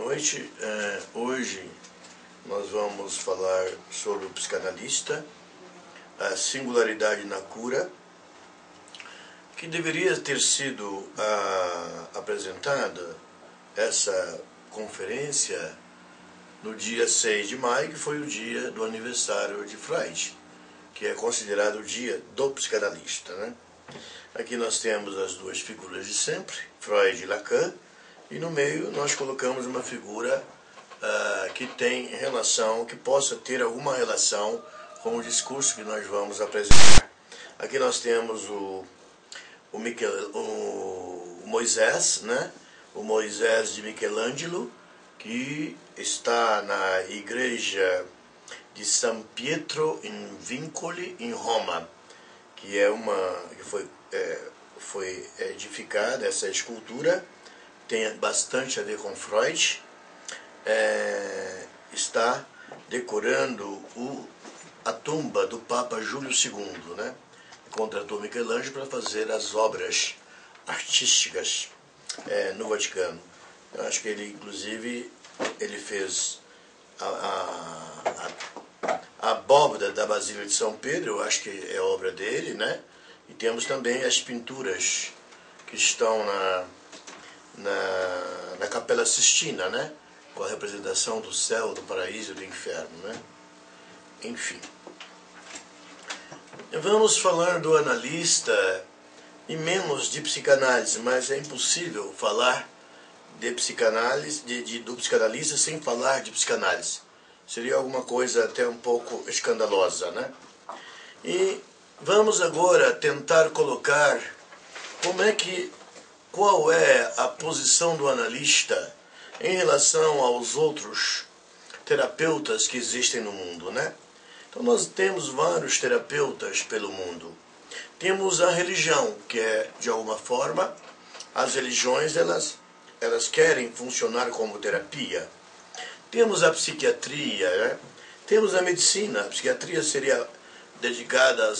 noite. Hoje nós vamos falar sobre o psicanalista, a singularidade na cura, que deveria ter sido apresentada essa conferência no dia 6 de maio, que foi o dia do aniversário de Freud, que é considerado o dia do psicanalista, né? Aqui nós temos as duas figuras de sempre, Freud e Lacan, e no meio nós colocamos uma figura que tem relação, que possa ter alguma relação com o discurso que nós vamos apresentar. Aqui nós temos o Moisés, né? O Moisés de Michelangelo, que está na igreja de San Pietro in Vincoli, em Roma, que foi edificada, essa escultura tem bastante a ver com Freud, está decorando a tumba do Papa Júlio II, né? Contratou Michelangelo para fazer as obras artísticas no Vaticano. Eu acho que ele, inclusive, ele fez a abóbada da Basílica de São Pedro, eu acho que é obra dele, né? E temos também as pinturas que estão na Capela Sistina, né? Com a representação do céu, do paraíso e do inferno, né? Enfim. Vamos falar do analista e menos de psicanálise, mas é impossível falar de psicanálise, do psicanalista sem falar de psicanálise. Seria alguma coisa até um pouco escandalosa, né? E vamos agora tentar colocar qual é a posição do analista em relação aos outros terapeutas que existem no mundo, né? Então nós temos vários terapeutas pelo mundo. Temos a religião, que é, de alguma forma, as religiões elas querem funcionar como terapia. Temos a psiquiatria, né? Temos a medicina. A psiquiatria seria dedicada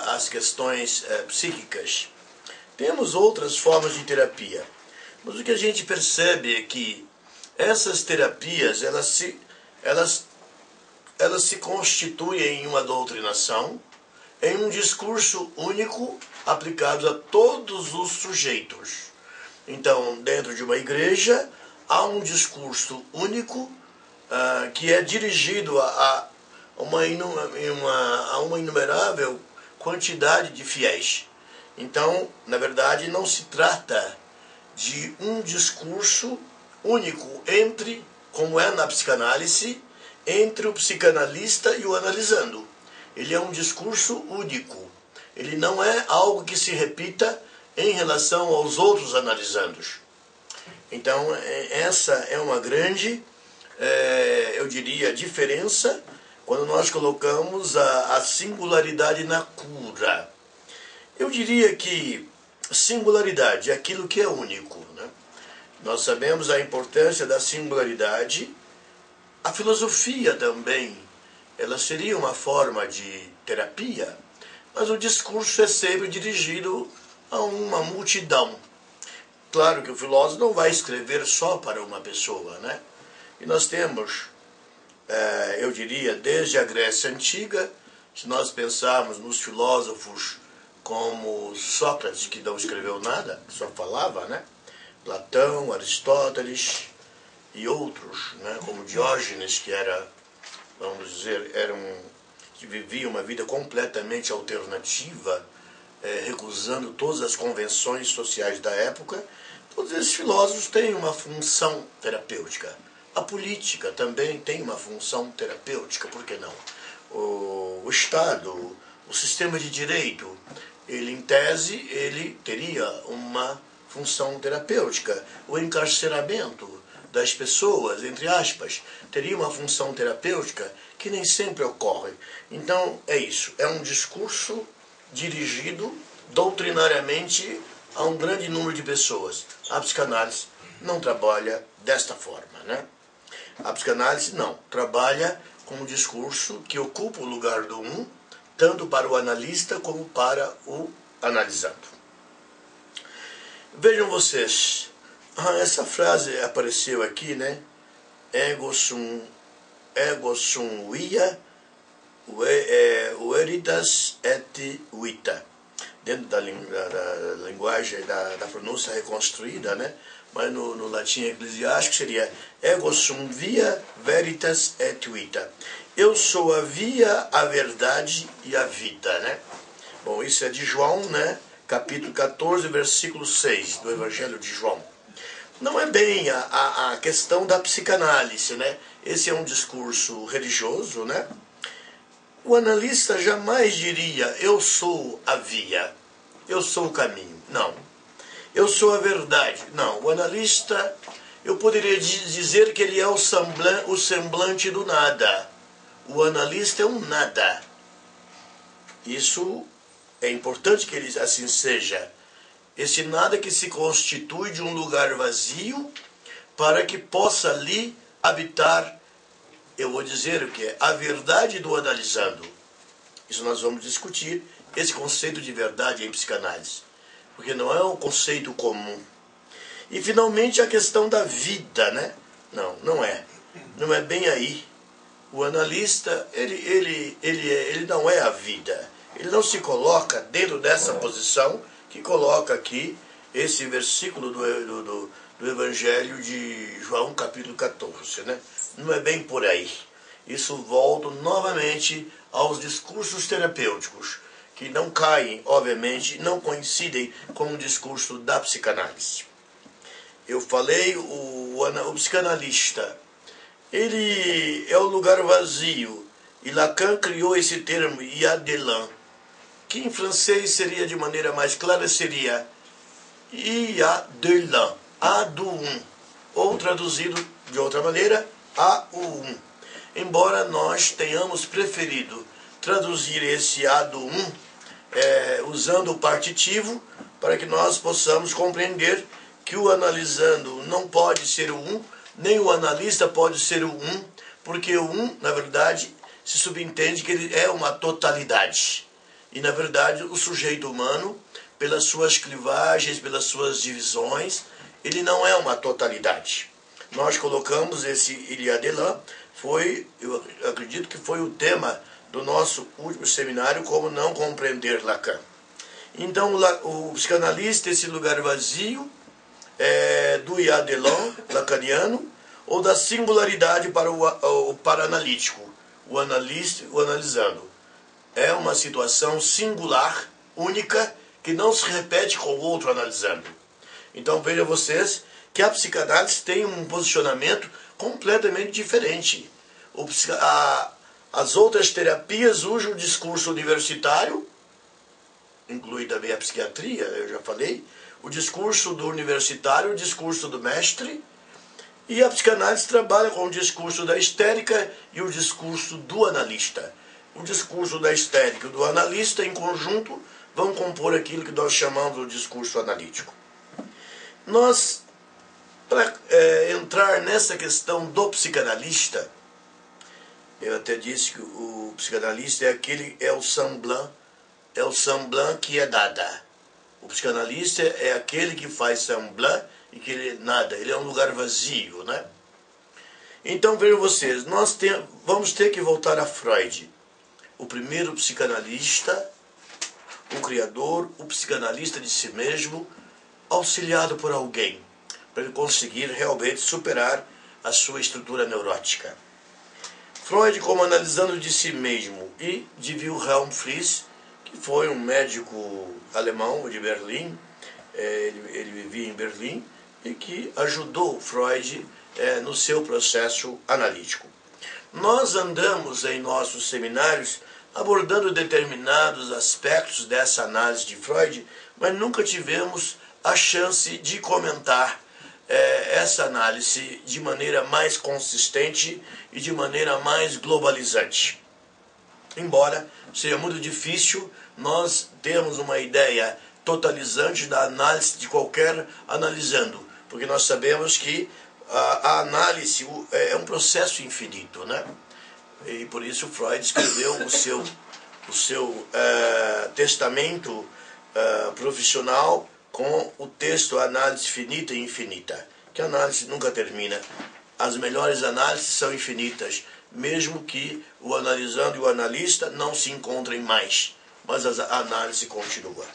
às questões psíquicas. Temos outras formas de terapia. Mas o que a gente percebe é que essas terapias elas se constituem em uma doutrinação, em um discurso único aplicado a todos os sujeitos. Então, dentro de uma igreja, há um discurso único que é dirigido a uma inumerável quantidade de fiéis. Então, na verdade, não se trata de um discurso único como é na psicanálise, entre o psicanalista e o analisando. Ele é um discurso único. Ele não é algo que se repita em relação aos outros analisandos. Então, essa é uma grande, eu diria, diferença quando nós colocamos a singularidade na cura. Eu diria que singularidade é aquilo que é único, né? Nós sabemos a importância da singularidade. A filosofia também, ela seria uma forma de terapia, mas o discurso é sempre dirigido a uma multidão. Claro que o filósofo não vai escrever só para uma pessoa, né? E nós temos, eu diria, desde a Grécia Antiga, se nós pensarmos nos filósofos como Sócrates, que não escreveu nada, só falava, né? Platão, Aristóteles e outros, né? Como Diógenes, que era, vamos dizer, que vivia uma vida completamente alternativa, recusando todas as convenções sociais da época. Todos esses filósofos têm uma função terapêutica. A política também tem uma função terapêutica, por que não? O Estado, o sistema de direito, ele, em tese, ele teria uma função terapêutica. O encarceramento das pessoas, entre aspas, teria uma função terapêutica que nem sempre ocorre. Então, é isso. É um discurso dirigido doutrinariamente a um grande número de pessoas. A psicanálise não trabalha desta forma, né? A psicanálise não. Trabalha com um discurso que ocupa o lugar do tanto para o analista como para o analisando. Vejam vocês, essa frase apareceu aqui, né? ego sum via veritas et vita. Dentro da linguagem da pronúncia reconstruída, né? Mas no latim eclesiástico seria ego sum via veritas et vita. Eu sou a via, a verdade e a vida, né? Bom, isso é de João, né? Capítulo 14, versículo 6 do Evangelho de João. Não é bem a questão da psicanálise, né? Esse é um discurso religioso, né? O analista jamais diria, eu sou a via, eu sou o caminho. Não. Eu sou a verdade. Não. O analista, eu poderia dizer que ele é o semblante do nada. O analista é um nada. Isso é importante que ele assim seja. Esse nada que se constitui de um lugar vazio para que possa ali habitar, eu vou dizer o que é, a verdade do analisando. Isso nós vamos discutir, esse conceito de verdade em psicanálise. Porque não é um conceito comum. E finalmente a questão da vida, né? Não é. Não é bem aí. O analista, ele não é a vida. Ele não se coloca dentro dessa posição que coloca aqui esse versículo do Evangelho de João, capítulo 14, né? Não é bem por aí. Isso volta novamente aos discursos terapêuticos, que não caem, obviamente, não coincidem com o discurso da psicanálise. Eu falei, o psicanalista, ele é o lugar vazio, e Lacan criou esse termo, il de l'un, que em francês seria de maneira mais clara, seria il de l'un, a do um, ou traduzido de outra maneira, a o um. Embora nós tenhamos preferido traduzir esse a do um, usando o partitivo, para que nós possamos compreender que o analisando não pode ser o um, nem o analista pode ser o um, porque o um, na verdade, se subentende que ele é uma totalidade. E, na verdade, o sujeito humano, pelas suas clivagens, pelas suas divisões, ele não é uma totalidade. Nós colocamos esse il de l'un, eu acredito que foi o tema do nosso último seminário, como não compreender Lacan. Então, o psicanalista, esse lugar vazio, do il de l'un, lacaniano, ou da singularidade para o paraanalítico, o analista, o analisando. É uma situação singular, única, que não se repete com o outro analisando. Então vejam vocês que a psicanálise tem um posicionamento completamente diferente. As outras terapias usam o discurso universitário, inclui também a psiquiatria, eu já falei, o discurso do universitário, o discurso do mestre, e a psicanálise trabalha com o discurso da histérica e o discurso do analista. O discurso da histérica e do analista, em conjunto, vão compor aquilo que nós chamamos de discurso analítico. Nós, para entrar nessa questão do psicanalista, eu até disse que o psicanalista é o semblant que é dada. O psicanalista é aquele que faz semblant e que ele nada, ele é um lugar vazio, né? Então vejam vocês, vamos ter que voltar a Freud, o primeiro psicanalista, o criador, o psicanalista de si mesmo, auxiliado por alguém, para ele conseguir realmente superar a sua estrutura neurótica. Freud, como analisando de si mesmo, e de Wilhelm Fliess, que foi um médico alemão de Berlim, ele vivia em Berlim, e que ajudou Freud no seu processo analítico. Nós andamos em nossos seminários abordando determinados aspectos dessa análise de Freud, mas nunca tivemos a chance de comentar essa análise de maneira mais consistente e de maneira mais globalizante. Embora seja muito difícil nós termos uma ideia totalizante da análise de qualquer analisando, porque nós sabemos que a análise é um processo infinito, né? E por isso Freud escreveu o seu testamento profissional com o texto Análise Finita e Infinita, que a análise nunca termina. as melhores análises são infinitas, mesmo que o analisando e o analista não se encontrem mais, mas a análise continua.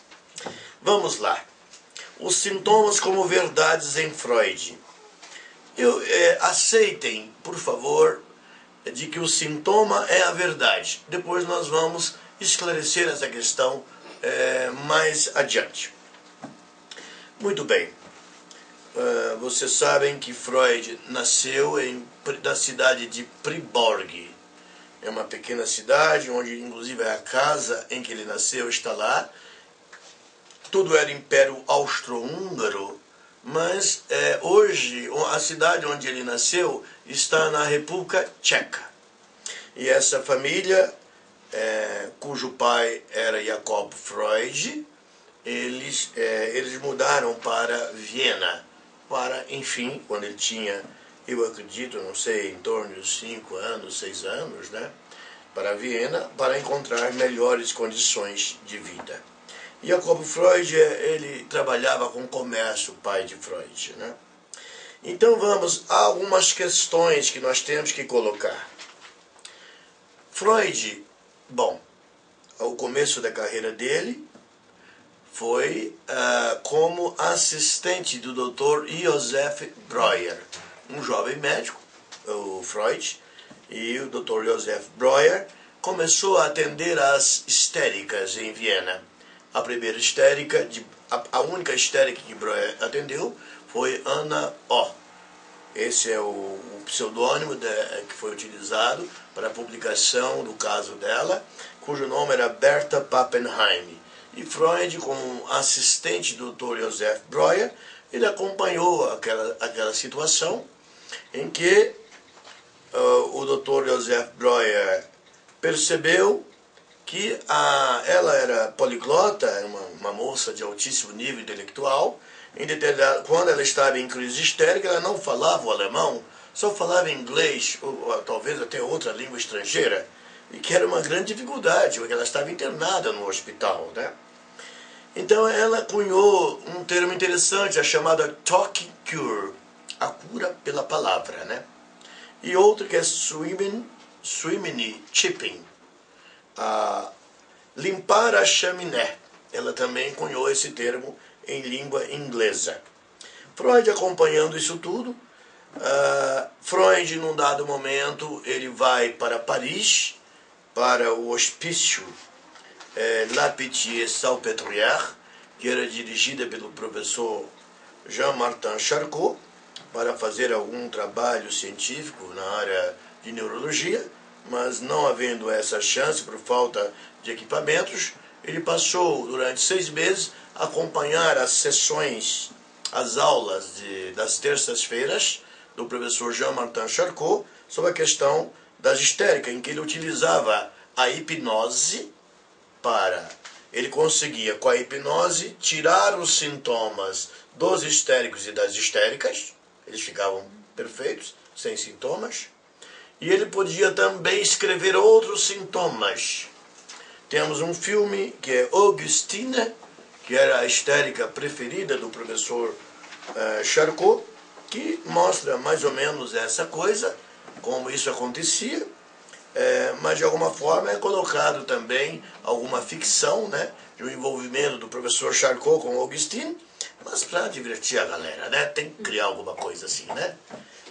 Vamos lá. Os sintomas como verdades em Freud. Aceitem, por favor, de que o sintoma é a verdade. Depois nós vamos esclarecer essa questão mais adiante. Muito bem. Vocês sabem que Freud nasceu na cidade de Priborg. É uma pequena cidade, onde inclusive a casa em que ele nasceu está lá. Tudo era Império Austro-Húngaro, mas hoje a cidade onde ele nasceu está na República Tcheca. E essa família, cujo pai era Jacob Freud, eles mudaram para Viena, enfim, quando ele tinha, eu acredito, não sei, em torno de 5 anos, 6 anos, né, para Viena, para encontrar melhores condições de vida. Jacob Freud, ele trabalhava com comércio, o pai de Freud, né? Então vamos a algumas questões que nós temos que colocar. Freud, bom, ao começo da carreira dele, foi como assistente do Dr. Joseph Breuer, um jovem médico, o Freud, e o Dr. Joseph Breuer começou a atender as histéricas em Viena. A primeira histérica, a única histérica que Breuer atendeu foi Anna O. Esse é o pseudônimo que foi utilizado para a publicação do caso dela, cujo nome era Berta Pappenheim. E Freud, como assistente do Dr. Joseph Breuer, ele acompanhou aquela situação em que o Dr. Joseph Breuer percebeu que ela era poliglota, uma moça de altíssimo nível intelectual. Quando ela estava em crise histérica, ela não falava o alemão, só falava inglês, ou talvez até outra língua estrangeira, e que era uma grande dificuldade, porque ela estava internada no hospital, né? Então ela cunhou um termo interessante, a chamada talk cure, a cura pela palavra, né? E outro que é swimini chipping, limpar a chaminé. Ela também cunhou esse termo em língua inglesa. Freud acompanhando isso tudo. Freud, num dado momento, ele vai para Paris, para o hospício La Pitié-Salpêtrière, que era dirigida pelo professor Jean-Martin Charcot, para fazer algum trabalho científico na área de neurologia, mas não havendo essa chance por falta de equipamentos, ele passou durante 6 meses a acompanhar as sessões, as aulas das terças-feiras do professor Jean-Martin Charcot sobre a questão das histéricas, em que ele utilizava a hipnose ele conseguia, com a hipnose, tirar os sintomas dos histéricos e das histéricas, eles ficavam perfeitos, sem sintomas, e ele podia também escrever outros sintomas. Temos um filme que é Augustine, que era a histérica preferida do professor Charcot, que mostra mais ou menos essa coisa, como isso acontecia, mas de alguma forma é colocado também alguma ficção, né, de um envolvimento do professor Charcot com Augustine, mas para divertir a galera, né, tem que criar alguma coisa assim, né,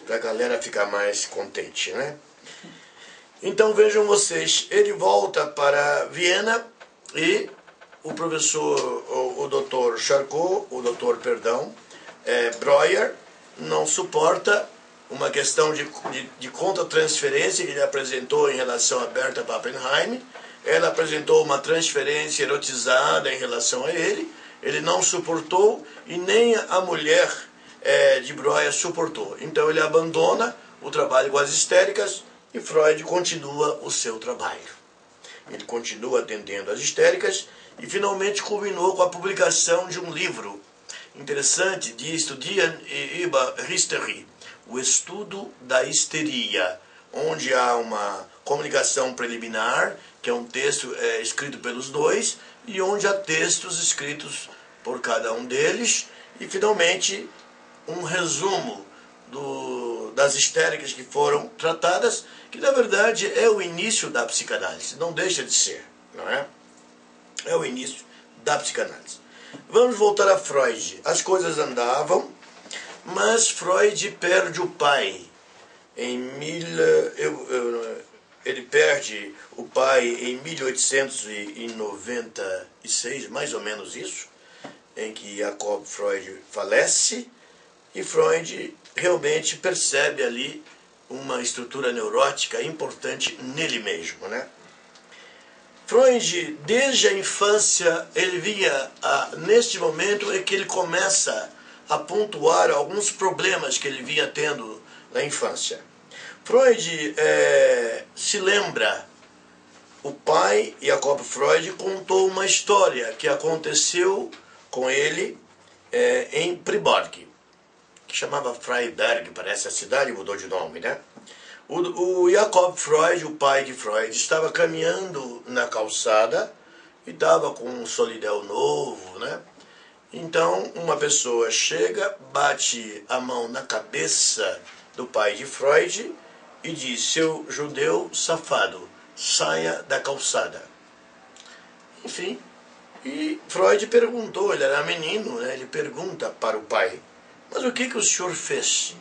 para a galera ficar mais contente, né. Então vejam vocês, ele volta para Viena e o professor, o doutor Charcot, Breuer, não suporta uma questão de contra-transferência que ele apresentou em relação a Berta Pappenheim. Ela apresentou uma transferência erotizada em relação a ele não suportou e nem a mulher de Breuer suportou. Então ele abandona o trabalho com as histéricas e Freud continua o seu trabalho. Ele continua atendendo as histéricas e finalmente culminou com a publicação de um livro interessante de Studien über Hysterie, o estudo da histeria, onde há uma comunicação preliminar, que é um texto escrito pelos dois, e onde há textos escritos por cada um deles, e finalmente um resumo das histéricas que foram tratadas, que na verdade é o início da psicanálise, não deixa de ser, não é? É o início da psicanálise. Vamos voltar a Freud. As coisas andavam, mas Freud perde o pai. Ele perde o pai em 1896, mais ou menos isso, em que Jacob Freud falece, e Freud realmente percebe ali uma estrutura neurótica importante nele mesmo, né? Freud, desde a infância, ele via, neste momento é que ele começa a pontuar alguns problemas que ele vinha tendo na infância. Freud se lembra, o pai, Jacob Freud, contou uma história que aconteceu com ele em Fribourg, que chamava Freiberg, parece a cidade, mudou de nome, né? O Jacob Freud, o pai de Freud, estava caminhando na calçada e estava com um solidel novo, né? Então, uma pessoa chega, bate a mão na cabeça do pai de Freud e diz: seu judeu safado, saia da calçada. Enfim, e Freud perguntou, ele era menino, né? Ele pergunta para o pai: mas o que o senhor fez?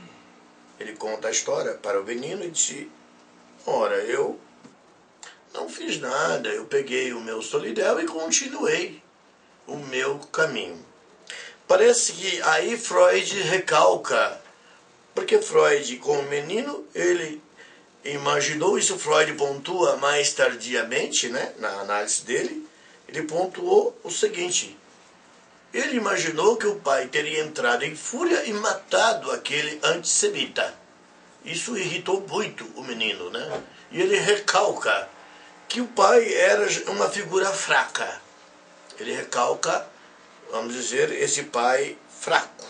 Ele conta a história para o menino e disse: ora, eu não fiz nada, eu peguei o meu solidel e continuei o meu caminho. Parece que aí Freud recalca, porque Freud, como menino, ele imaginou, isso Freud pontua mais tardiamente, né, na análise dele, ele pontuou o seguinte: ele imaginou que o pai teria entrado em fúria e matado aquele antissemita. Isso irritou muito o menino, né? E ele recalca que o pai era uma figura fraca. Ele recalca, vamos dizer, esse pai fraco.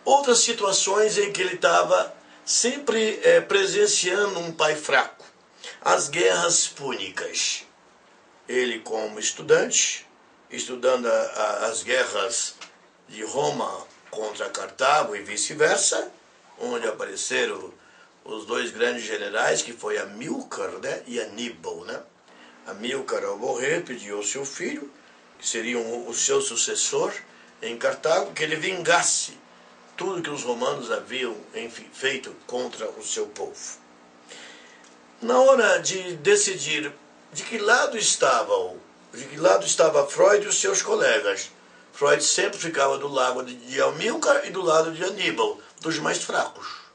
Outras situações em que ele estava sempre presenciando um pai fraco. As guerras púnicas. Ele, como estudante, estudando as guerras de Roma contra Cartago e vice-versa, onde apareceram os dois grandes generais, que foi Amílcar, né, e Aníbal, né? Amílcar, ao morrer, pediu ao seu filho, que seria o seu sucessor em Cartago, que ele vingasse tudo que os romanos haviam, enfim, feito contra o seu povo. Na hora de decidir de que lado estava Freud e os seus colegas, Freud sempre ficava do lado de Amílcar e do lado de Aníbal, dos mais fracos.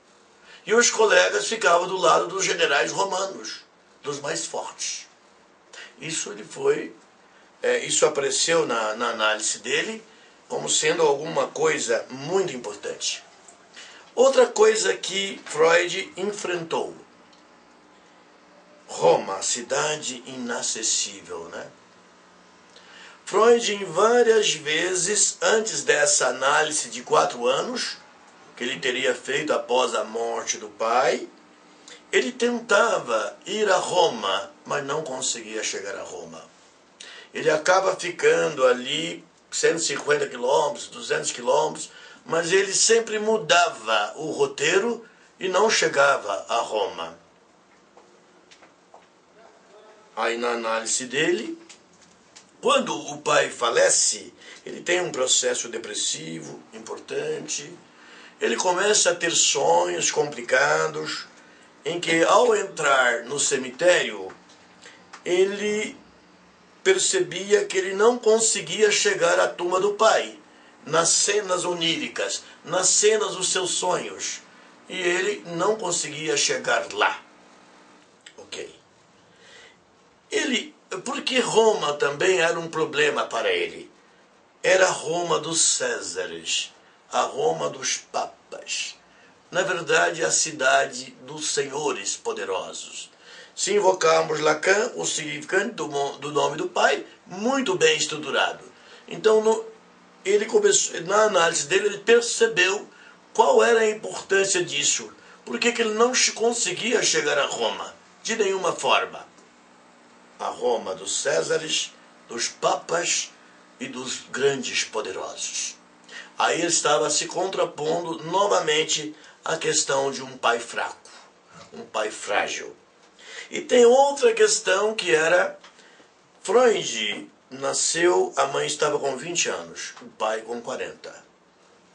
E os colegas ficavam do lado dos generais romanos, dos mais fortes. Isso apareceu na análise dele como sendo alguma coisa muito importante. Outra coisa que Freud enfrentou: Roma, cidade inacessível, né? Freud, em várias vezes, antes dessa análise de 4 anos, que ele teria feito após a morte do pai, ele tentava ir a Roma, mas não conseguia chegar a Roma. Ele acaba ficando ali 150 quilômetros, 200 quilômetros, mas ele sempre mudava o roteiro e não chegava a Roma. Aí na análise dele, quando o pai falece, ele tem um processo depressivo importante, ele começa a ter sonhos complicados, em que ao entrar no cemitério, ele percebia que ele não conseguia chegar à tumba do pai, nas cenas oníricas, nas cenas dos seus sonhos, e ele não conseguia chegar lá. Ok. Porque Roma também era um problema para ele. Era a Roma dos Césares, a Roma dos papas. Na verdade, a cidade dos senhores poderosos. Se invocarmos Lacan, o significante do nome do pai, muito bem estruturado. Então, ele começou, na análise dele, ele percebeu qual era a importância disso. Por que ele não conseguia chegar a Roma? De nenhuma forma. A Roma dos Césares, dos papas e dos grandes poderosos. Aí ele estava se contrapondo novamente a questão de um pai fraco, um pai frágil. E tem outra questão que era, Freud nasceu, a mãe estava com 20 anos, o pai com 40,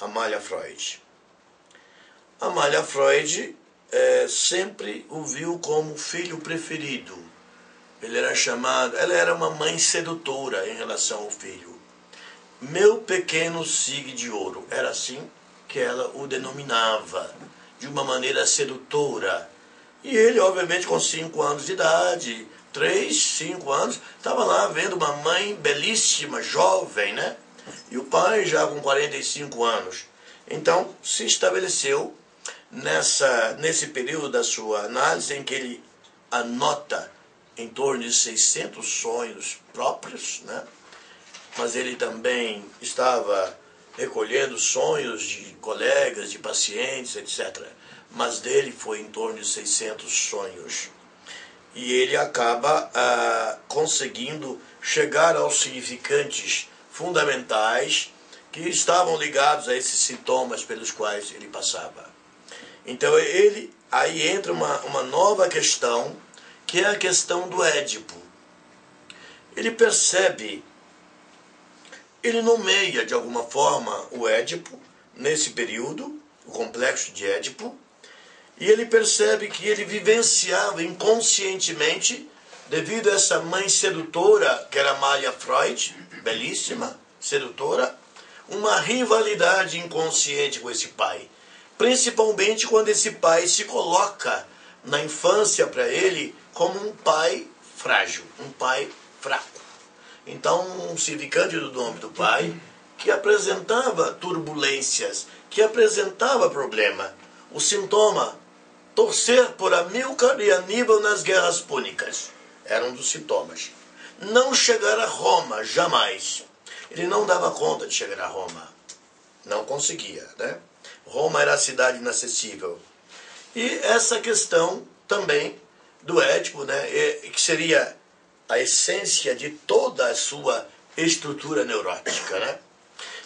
Amália Freud. Amália Freud sempre o viu como filho preferido. Ela era uma mãe sedutora em relação ao filho. Meu pequeno Sig de ouro, era assim que ela o denominava, de uma maneira sedutora. E ele, obviamente, com 5 anos de idade, 3, 5 anos, estava lá vendo uma mãe belíssima, jovem, né? E o pai já com 45 anos. Então, se estabeleceu nesse período da sua análise em que ele anota em torno de 600 sonhos próprios, né? Mas ele também estava recolhendo sonhos de colegas, de pacientes, etc. Mas dele foi em torno de 600 sonhos. E ele acaba conseguindo chegar aos significantes fundamentais que estavam ligados a esses sintomas pelos quais ele passava. Então aí entra uma nova questão, que é a questão do Édipo. Ele percebe, ele nomeia de alguma forma o Édipo nesse período, o complexo de Édipo, e ele percebe que ele vivenciava inconscientemente, devido a essa mãe sedutora, que era Amália Freud, belíssima, sedutora, uma rivalidade inconsciente com esse pai. Principalmente quando esse pai se coloca na infância para ele como um pai frágil, um pai fraco. Então, um significante do nome do pai que apresentava turbulências, que apresentava problema. O sintoma, torcer por Amílcar e Aníbal nas guerras púnicas, era um dos sintomas. Não chegar a Roma, jamais. Ele não dava conta de chegar a Roma. Não conseguia, né? Roma era a cidade inacessível. E essa questão também do Édipo, né, que seria a essência de toda a sua estrutura neurótica, né?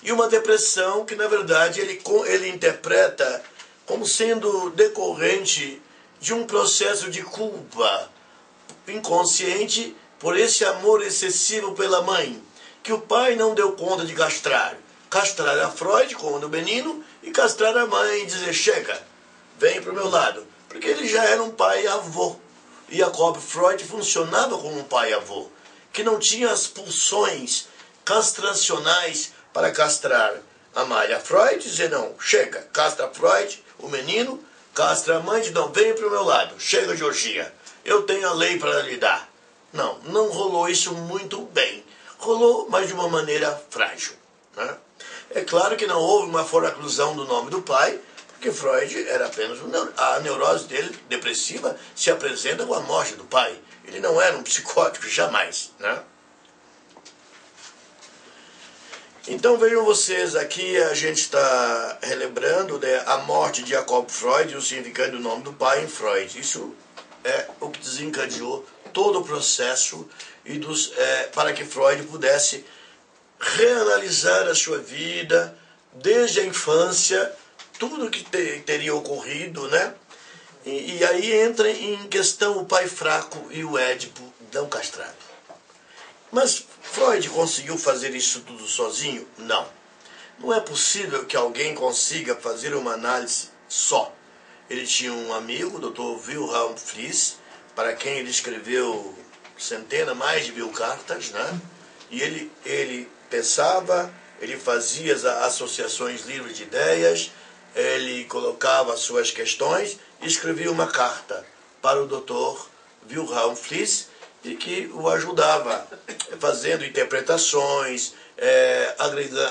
E uma depressão que, na verdade, ele interpreta como sendo decorrente de um processo de culpa inconsciente por esse amor excessivo pela mãe, que o pai não deu conta de castrar. Castrar a Freud quando menino e castrar a mãe e dizer, chega, vem para o meu lado. Porque ele já era um pai-avô. E Jacob Freud funcionava como um pai-avô, que não tinha as pulsões castracionais para castrar a Amália Freud, dizer não, chega, castra Freud, o menino, castra a mãe, diz não, vem para o meu lado, chega Georgia, eu tenho a lei para lhe dar. Não, não rolou isso muito bem. Rolou, mas de uma maneira frágil, né? É claro que não houve uma foraclusão do nome do pai, porque Freud era apenas a neurose dele, depressiva, se apresenta com a morte do pai. Ele não era um psicótico, jamais, né? Então vejam vocês, aqui a gente está relembrando, né, a morte de Jacob Freud e o significado do nome do pai em Freud. Isso é o que desencadeou todo o processo para que Freud pudesse reanalisar a sua vida desde a infância, tudo que teria ocorrido, né? E aí entra em questão o pai fraco e o Édipo não castrado. Mas Freud conseguiu fazer isso tudo sozinho? Não. Não é possível que alguém consiga fazer uma análise só. Ele tinha um amigo, o Dr. Wilhelm Fliess, para quem ele escreveu mais de 1000 cartas, né? E ele pensava, ele fazia as associações livres de ideias, ele colocava as suas questões e escrevia uma carta para o Dr. Wilhelm Fliess, e que o ajudava fazendo interpretações,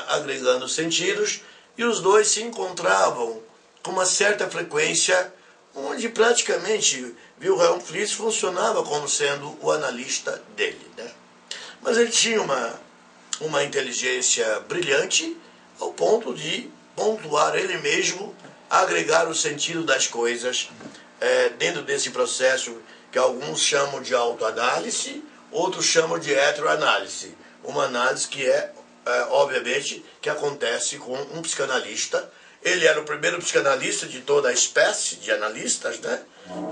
agregando sentidos, e os dois se encontravam com uma certa frequência, onde praticamente Wilhelm Fliess funcionava como sendo o analista dele, né? Mas ele tinha uma inteligência brilhante, ao ponto de pontuar ele mesmo, agregar o sentido das coisas dentro desse processo que alguns chamam de autoanálise, outros chamam de heteroanálise. Uma análise que obviamente, que acontece com um psicanalista Ele era o primeiro psicanalista de toda a espécie de analistas, né?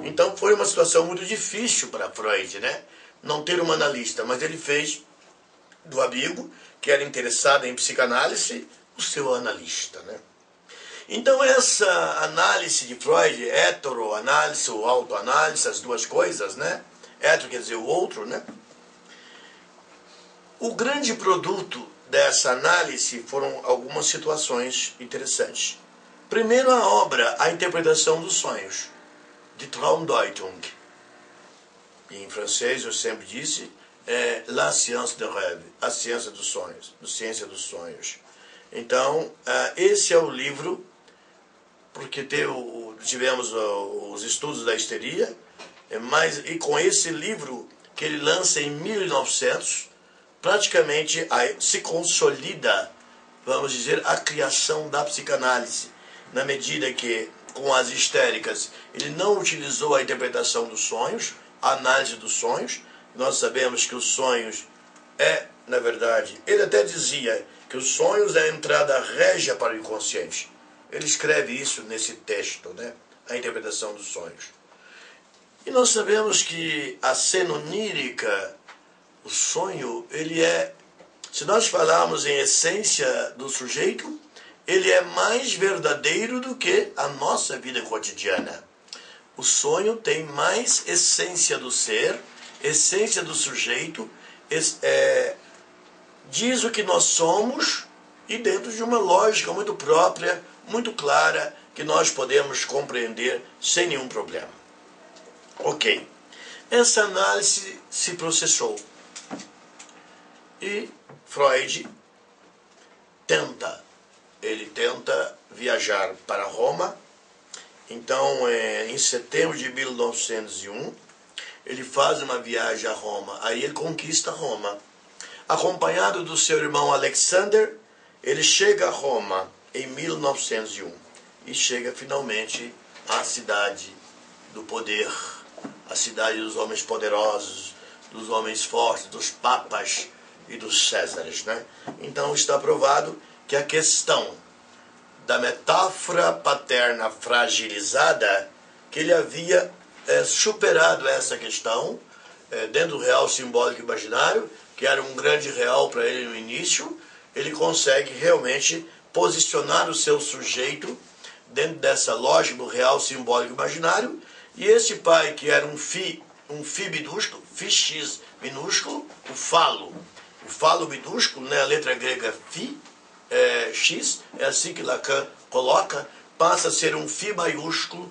Então foi uma situação muito difícil para Freud, né? Não ter um analista, mas ele fez do amigo, que era interessado em psicanálise, o seu analista, né? Então essa análise de Freud, heteroanálise ou autoanálise, as duas coisas, né? Hetero quer dizer o outro, né? O grande produto dessa análise foram algumas situações interessantes. Primeiro a obra, A Interpretação dos Sonhos, de Traumdeutung. Em francês eu sempre disse, La Science de Rêve, a ciência dos sonhos, ciência dos sonhos. Então, esse é o livro, porque tivemos os estudos da histeria, e com esse livro que ele lança em 1900, praticamente se consolida, vamos dizer, a criação da psicanálise, na medida que, com as histéricas, ele não utilizou a interpretação dos sonhos, a análise dos sonhos. Nós sabemos que os sonhos na verdade, ele até dizia que os sonhos é a entrada régia para o inconsciente. Ele escreve isso nesse texto, né? A interpretação dos sonhos. E nós sabemos que a cena onírica, o sonho, ele se nós falarmos em essência do sujeito, ele é mais verdadeiro do que a nossa vida cotidiana. O sonho tem mais essência do ser, essência do sujeito, diz o que nós somos e dentro de uma lógica muito própria, muito clara, que nós podemos compreender sem nenhum problema. Ok. Essa análise se processou. E Freud tenta viajar para Roma. Então, em setembro de 1901, ele faz uma viagem a Roma. Aí ele conquista Roma. Acompanhado do seu irmão Alexander, ele chega a Roma em 1901. E chega finalmente à cidade do poder, a cidade dos homens poderosos, dos homens fortes, dos papas e dos césares, né? Então está provado que a questão da metáfora paterna fragilizada, que ele havia superado essa questão dentro do real simbólico imaginário, que era um grande real para ele no início, ele consegue realmente posicionar o seu sujeito dentro dessa lógica do real simbólico imaginário, e esse pai que era um fi minúsculo, fi x minúsculo, o falo minúsculo, né, a letra grega fi, x, é assim que Lacan coloca, passa a ser um fi maiúsculo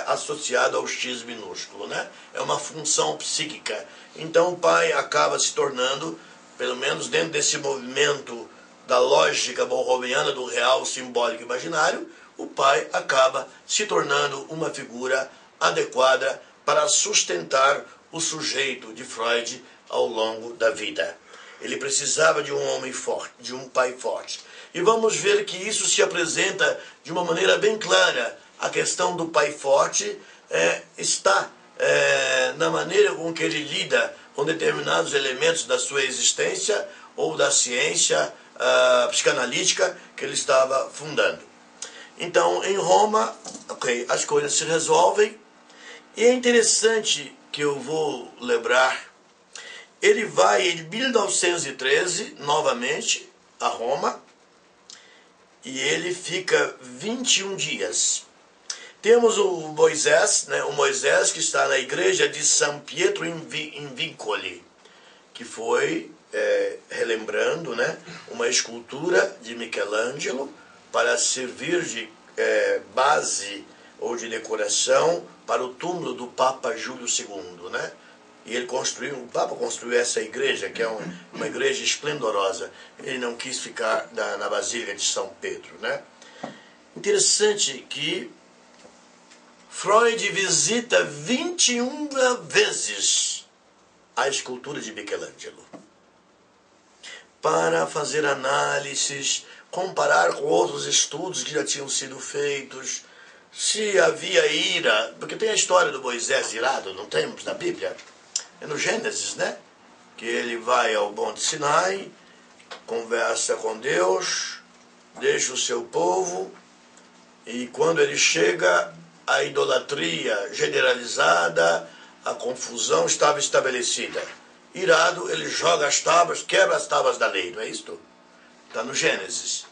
associado ao x minúsculo, né? É uma função psíquica. Então o pai acaba se tornando, pelo menos dentro desse movimento da lógica borromiana do real simbólico imaginário, o pai acaba se tornando uma figura adequada para sustentar o sujeito de Freud ao longo da vida. Ele precisava de um homem forte, de um pai forte. E vamos ver que isso se apresenta de uma maneira bem clara. A questão do pai forte está na maneira com que ele lida com determinados elementos da sua existência ou da ciência psicanalítica que ele estava fundando. Então, em Roma, as coisas se resolvem. E é interessante que eu vou lembrar, ele vai em 1913, novamente, a Roma, e ele fica 21 dias. Temos o Moisés, né, o Moisés que está na igreja de San Pietro in Vincoli, que foi, relembrando, né, uma escultura de Michelangelo para servir de base ou de decoração para o túmulo do Papa Júlio II, né? E o Papa construiu essa igreja, que é uma igreja esplendorosa. Ele não quis ficar na Basílica de São Pedro, né? Interessante que Freud visita 21 vezes a escultura de Michelangelo para fazer análises, comparar com outros estudos que já tinham sido feitos, se havia ira, porque tem a história do Moisés irado, não temos na Bíblia? É no Gênesis, né? Que ele vai ao Monte Sinai, conversa com Deus, deixa o seu povo, e quando ele chega, a idolatria generalizada, a confusão estava estabelecida. Irado, ele joga as tábuas, quebra as tábuas da lei, não é isto? Está no Gênesis.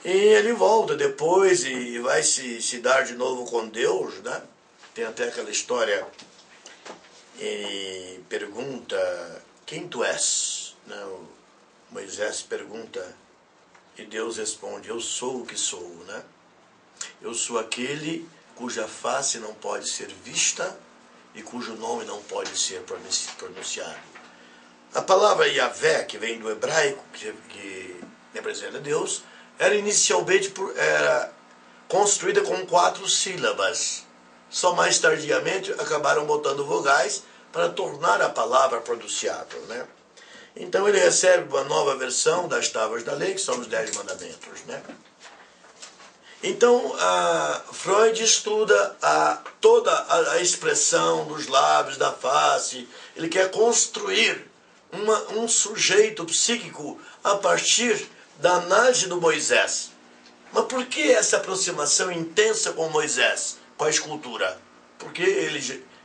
E ele volta depois e vai se dar de novo com Deus, né? Tem até aquela história, e pergunta, quem tu és? Não, Moisés pergunta, e Deus responde, eu sou o que sou, né? Eu sou aquele cuja face não pode ser vista e cujo nome não pode ser pronunciado. A palavra Yahvé, que vem do hebraico, que representa Deus, era inicialmente construída com 4 sílabas. Só mais tardiamente acabaram botando vogais para tornar a palavra pronunciável, né? Então ele recebe uma nova versão das tábuas da lei, que são os 10 mandamentos, né? Então, Freud estuda toda a expressão dos lábios, da face. Ele quer construir um sujeito psíquico a partir da análise do Moisés. Mas por que essa aproximação intensa com Moisés, com a escultura? Porque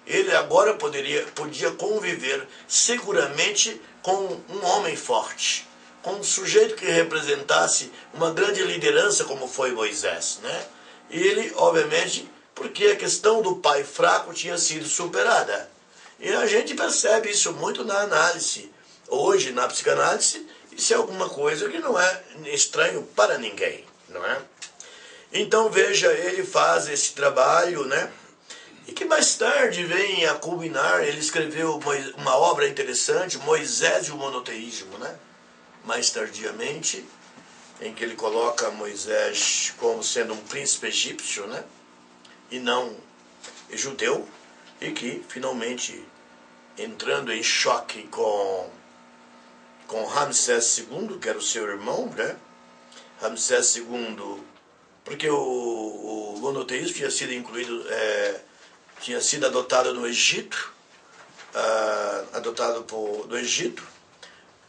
ele agora podia conviver seguramente com um homem forte, com um sujeito que representasse uma grande liderança como foi Moisés, né? E ele, obviamente, porque a questão do pai fraco tinha sido superada. E a gente percebe isso muito na análise. Hoje, na psicanálise, isso é alguma coisa que não é estranho para ninguém, não é? Então, veja, ele faz esse trabalho, né? E que mais tarde vem a culminar, ele escreveu uma obra interessante, Moisés e o monoteísmo, né? Mais tardiamente, em que ele coloca Moisés como sendo um príncipe egípcio, né? E não judeu, e que finalmente, entrando em choque com Ramsés II, que era o seu irmão, né? Ramsés II, porque o monoteísmo tinha sido incluído, tinha sido adotado no Egito, no Egito,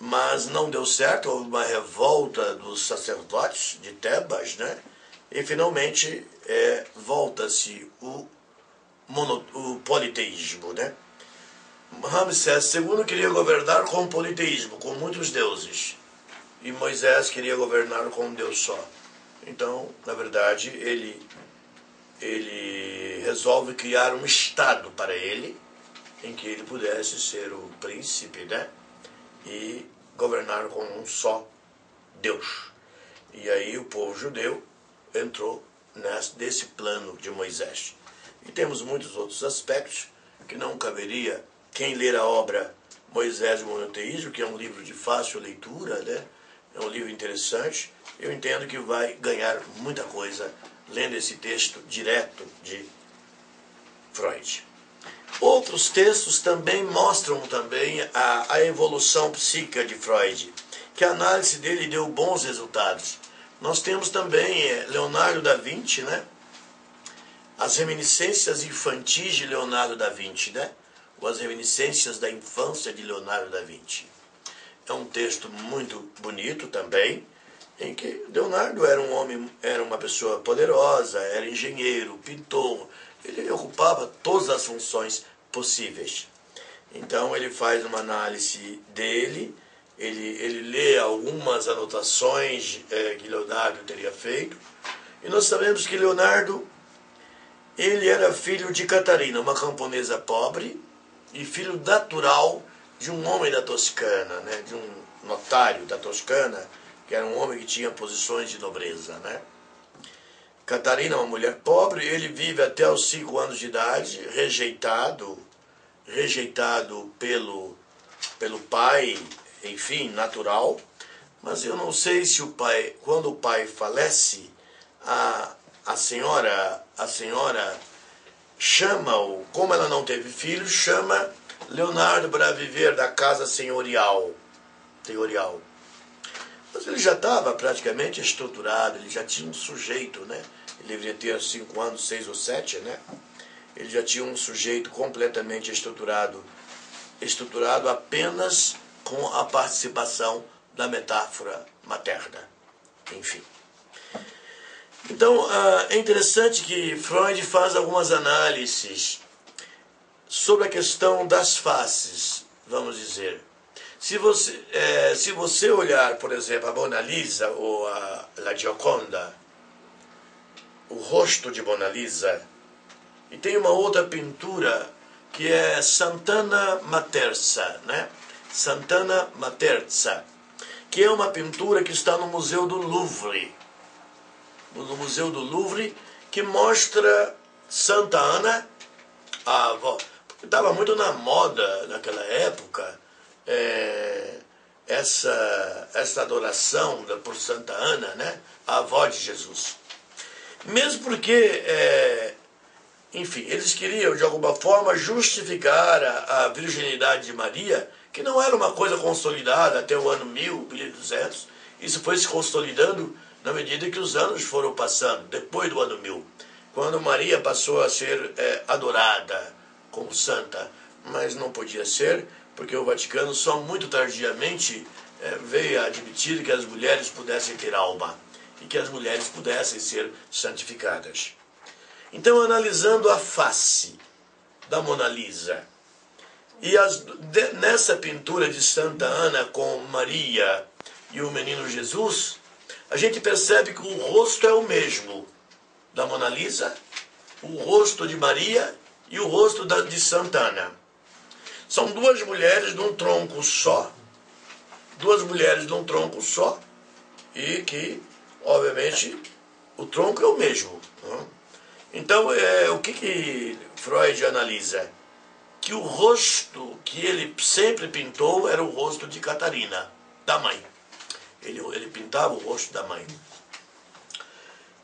mas não deu certo, houve uma revolta dos sacerdotes de Tebas, né? E finalmente volta-se o politeísmo, né? Ramsés II queria governar com o politeísmo, com muitos deuses, e Moisés queria governar com um Deus só. Então, na verdade, ele resolve criar um estado para ele, em que ele pudesse ser o príncipe, né? E governar com um só Deus. E aí o povo judeu entrou nesse plano de Moisés. E temos muitos outros aspectos que não caberia quem ler a obra Moisés e o monoteísmo, que é um livro de fácil leitura, né? É um livro interessante. Eu entendo que vai ganhar muita coisa lendo esse texto direto de Freud. Outros textos também mostram a evolução psíquica de Freud, que a análise dele deu bons resultados. Nós temos também Leonardo da Vinci, né? As reminiscências infantis de Leonardo da Vinci, né? Ou as reminiscências da infância de Leonardo da Vinci. É um texto muito bonito também, em que Leonardo era uma pessoa poderosa, era engenheiro, pintor, ele ocupava todas as funções possíveis. Então ele faz uma análise dele, ele lê algumas anotações que Leonardo teria feito, e nós sabemos que Leonardo, ele era filho de Catarina, uma camponesa pobre, e filho natural de um homem da Toscana, né, de um notário da Toscana, que era um homem que tinha posições de nobreza, né? Catarina é uma mulher pobre, ele vive até os 5 anos de idade, rejeitado pelo pai, enfim, natural. Mas eu não sei se quando o pai falece, a senhora chama-o, como ela não teve filhos, chama Leonardo para viver da casa senhorial. Mas ele já estava praticamente estruturado, ele já tinha um sujeito, né? Ele deveria ter 5 anos, 6 ou 7, né? Ele já tinha um sujeito completamente estruturado apenas com a participação da metáfora materna. enfim. Então, é interessante que Freud faz algumas análises sobre a questão das faces, vamos dizer. Se você olhar, por exemplo, a Mona Lisa ou a La Gioconda, o rosto de Mona Lisa, e tem uma outra pintura que é Sant'Anna Materza, né? Sant'Anna Materza, que é uma pintura que está no Museu do Louvre. No Museu do Louvre, que mostra Santa Ana, a avó. Estava muito na moda naquela época essa adoração por Santa Ana, né? A avó de Jesus. Mesmo porque, enfim, eles queriam de alguma forma justificar a virginidade de Maria, que não era uma coisa consolidada até o ano 1200. Isso foi se consolidando na medida que os anos foram passando, depois do ano 1000, quando Maria passou a ser adorada como santa, mas não podia ser, porque o Vaticano só muito tardiamente veio a admitir que as mulheres pudessem ter alma e que as mulheres pudessem ser santificadas. Então, analisando a face da Mona Lisa, e nessa pintura de Santa Ana com Maria e o menino Jesus, a gente percebe que o rosto é o mesmo da Mona Lisa, o rosto de Maria e o rosto de Santa Ana. São duas mulheres de um tronco só, e que, obviamente, o tronco é o mesmo. Então, o que Freud analisa? Que o rosto que ele sempre pintou era o rosto de Catarina, da mãe. Ele pintava o rosto da mãe.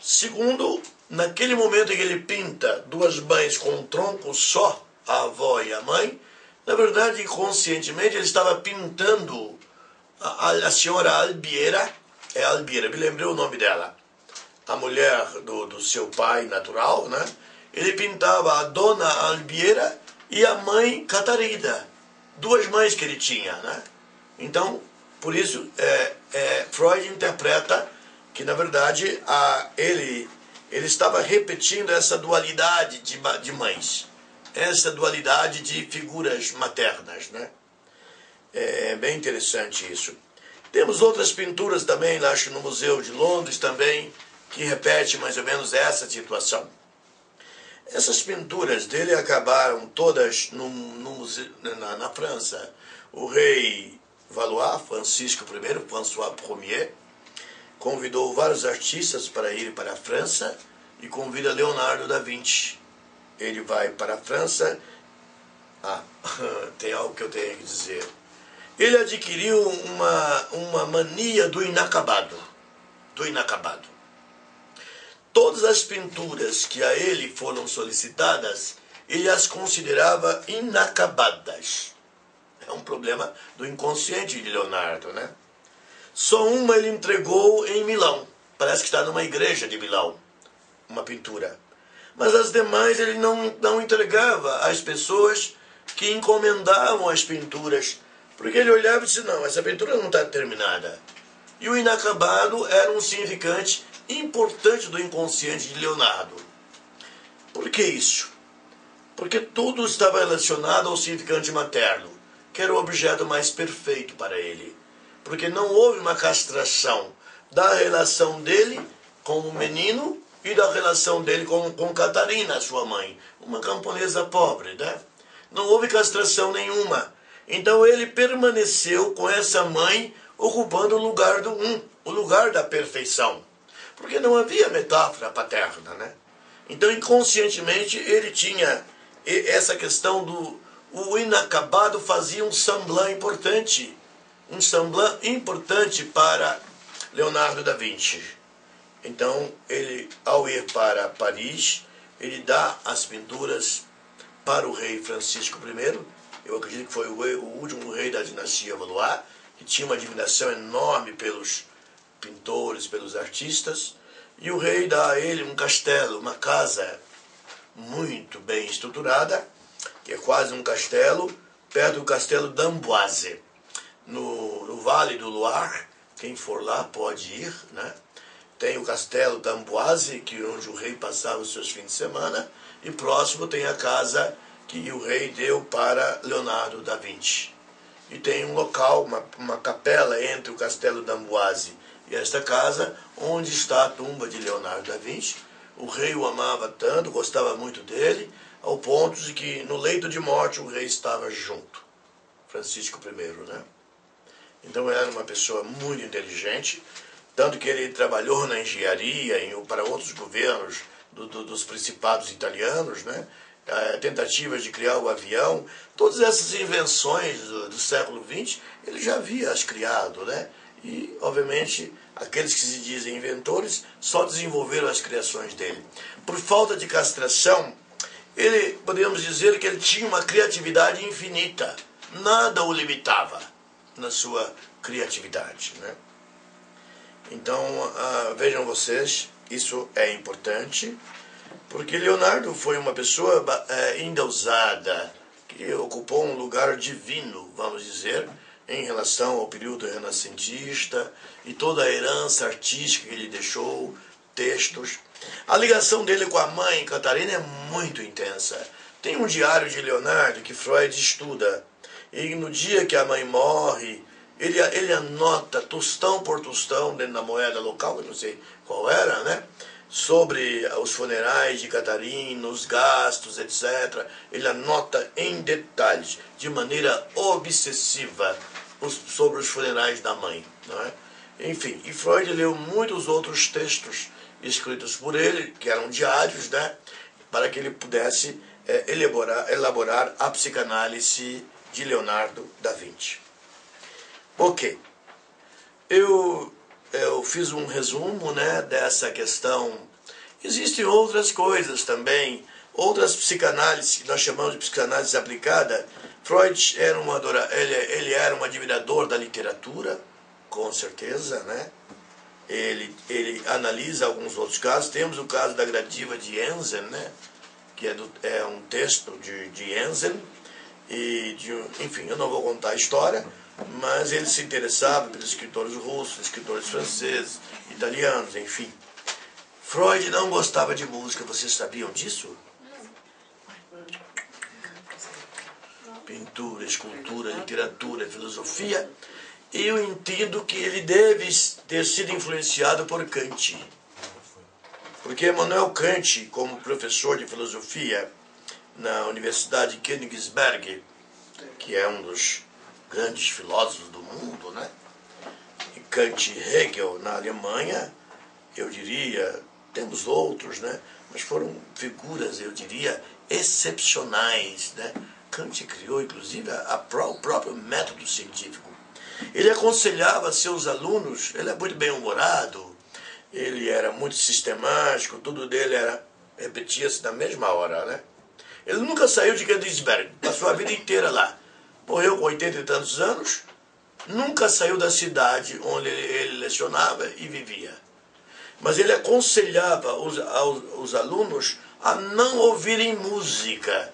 Segundo, naquele momento em que ele pinta duas mães com um tronco só, a avó e a mãe, na verdade, inconscientemente, ele estava pintando a senhora Albiera, me lembrei o nome dela, a mulher do seu pai natural, né? Ele pintava a dona Albiera e a mãe Catarina, duas mães que ele tinha, né? Então, por isso, Freud interpreta que, na verdade, ele estava repetindo essa dualidade de mães, essa dualidade de figuras maternas, né? É bem interessante isso. Temos outras pinturas também, acho que no Museu de Londres também, que repete mais ou menos essa situação. Essas pinturas dele acabaram todas na França. O rei Valois, Francisco I, François Ier, convidou vários artistas para ir para a França e convida Leonardo da Vinci. Ele vai para a França. Tem algo que eu tenho que dizer. Ele adquiriu uma mania do inacabado. Todas as pinturas que a ele foram solicitadas, ele as considerava inacabadas. É um problema do inconsciente de Leonardo, né? Só uma ele entregou em Milão. Parece que está numa igreja de Milão, uma pintura. Mas as demais ele não entregava às pessoas que encomendavam as pinturas, porque ele olhava e disse, não, essa pintura não está terminada. E o inacabado era um significante importante do inconsciente de Leonardo. Por que isso? Porque tudo estava relacionado ao significante materno, que era o objeto mais perfeito para ele. Porque não houve uma castração da relação dele com o menino e da relação dele com Catarina, sua mãe, uma camponesa pobre, né? Não houve castração nenhuma. Então ele permaneceu com essa mãe ocupando o lugar o lugar da perfeição. Porque não havia metáfora paterna, né? Então inconscientemente ele tinha essa questão o inacabado fazia um semblant importante. Um semblant importante para Leonardo da Vinci. Então, ele, ao ir para Paris, ele dá as pinturas para o rei Francisco I. Eu acredito que foi o último rei da dinastia Valois, que tinha uma admiração enorme pelos pintores, pelos artistas. E o rei dá a ele um castelo, uma casa muito bem estruturada, que é quase um castelo, perto do castelo d'Amboise, no Vale do Loire, quem for lá pode ir, né? Tem o castelo d'Amboise, onde o rei passava os seus fins de semana, e próximo tem a casa que o rei deu para Leonardo da Vinci. E tem um local, uma capela entre o castelo d'Amboise e esta casa, onde está a tumba de Leonardo da Vinci. O rei o amava tanto, gostava muito dele, ao ponto de que no leito de morte o rei estava junto, Francisco I, né? Então ele era uma pessoa muito inteligente, tanto que ele trabalhou na engenharia para outros governos dos principados italianos, né? Tentativas de criar o avião, todas essas invenções do século XX, ele já havia as criado, né? E, obviamente, aqueles que se dizem inventores só desenvolveram as criações dele. Por falta de castração, podemos dizer que ele tinha uma criatividade infinita. Nada o limitava na sua criatividade, né? Então, vejam vocês, isso é importante, porque Leonardo foi uma pessoa endeusada, que ocupou um lugar divino, vamos dizer, em relação ao período renascentista e toda a herança artística que ele deixou, textos. A ligação dele com a mãe, Catarina, é muito intensa. Tem um diário de Leonardo que Freud estuda, e no dia que a mãe morre, ele anota tostão por tostão dentro da moeda local, eu não sei qual era, né? Sobre os funerais de Catarina, os gastos, etc. Ele anota em detalhes, de maneira obsessiva, sobre os funerais da mãe, não é? Enfim, e Freud leu muitos outros textos escritos por ele, que eram diários, né? Para que ele pudesse elaborar a psicanálise de Leonardo da Vinci. Ok, eu fiz um resumo, né, dessa questão. Existem outras coisas também, outras psicanálises que nós chamamos de psicanálise aplicada. Freud era ele era um admirador da literatura, com certeza, né? Ele analisa alguns outros casos. Temos o caso da gradiva de Jensen, né? Que é um texto de Jensen, enfim, eu não vou contar a história, mas ele se interessava pelos escritores russos, escritores franceses, italianos, enfim. Freud não gostava de música, vocês sabiam disso? Pintura, escultura, literatura, filosofia. Eu entendo que ele deve ter sido influenciado por Kant. Porque Immanuel Kant, como professor de filosofia na Universidade de Königsberg, que é um dos grandes filósofos do mundo, né? E Kant e Hegel na Alemanha, eu diria, temos outros, né? Mas foram figuras, eu diria, excepcionais, né? Kant criou, inclusive, o próprio método científico. Ele aconselhava seus alunos, ele é muito bem-humorado, ele era muito sistemático, tudo dele repetia-se na mesma hora, né? Ele nunca saiu de Königsberg, passou a vida inteira lá. Morreu com 80 e tantos anos, nunca saiu da cidade onde ele lecionava e vivia. Mas ele aconselhava os alunos a não ouvirem música,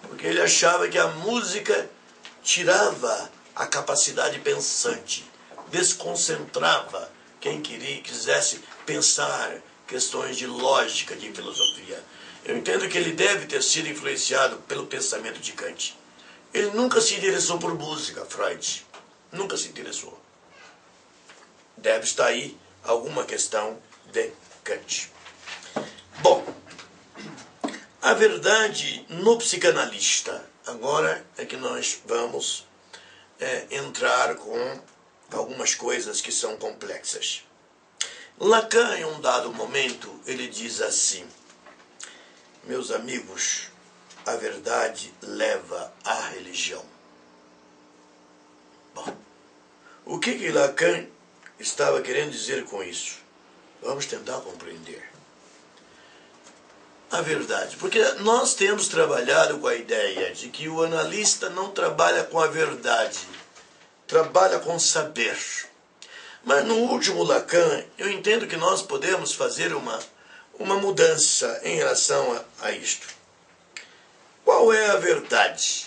porque ele achava que a música tirava a capacidade pensante, desconcentrava quem quisesse pensar questões de lógica, de filosofia. Eu entendo que ele deve ter sido influenciado pelo pensamento de Kant. Ele nunca se interessou por música, Freud. Nunca se interessou. Deve estar aí alguma questão de Kant. Bom, a verdade no psicanalista. Agora é que nós vamos entrar com algumas coisas que são complexas. Lacan, em um dado momento, ele diz assim: meus amigos, a verdade leva à religião. Bom, o que Lacan estava querendo dizer com isso? Vamos tentar compreender. A verdade, porque nós temos trabalhado com a ideia de que o analista não trabalha com a verdade, trabalha com saber. Mas no último Lacan, eu entendo que nós podemos fazer uma mudança em relação a isto. Qual é a verdade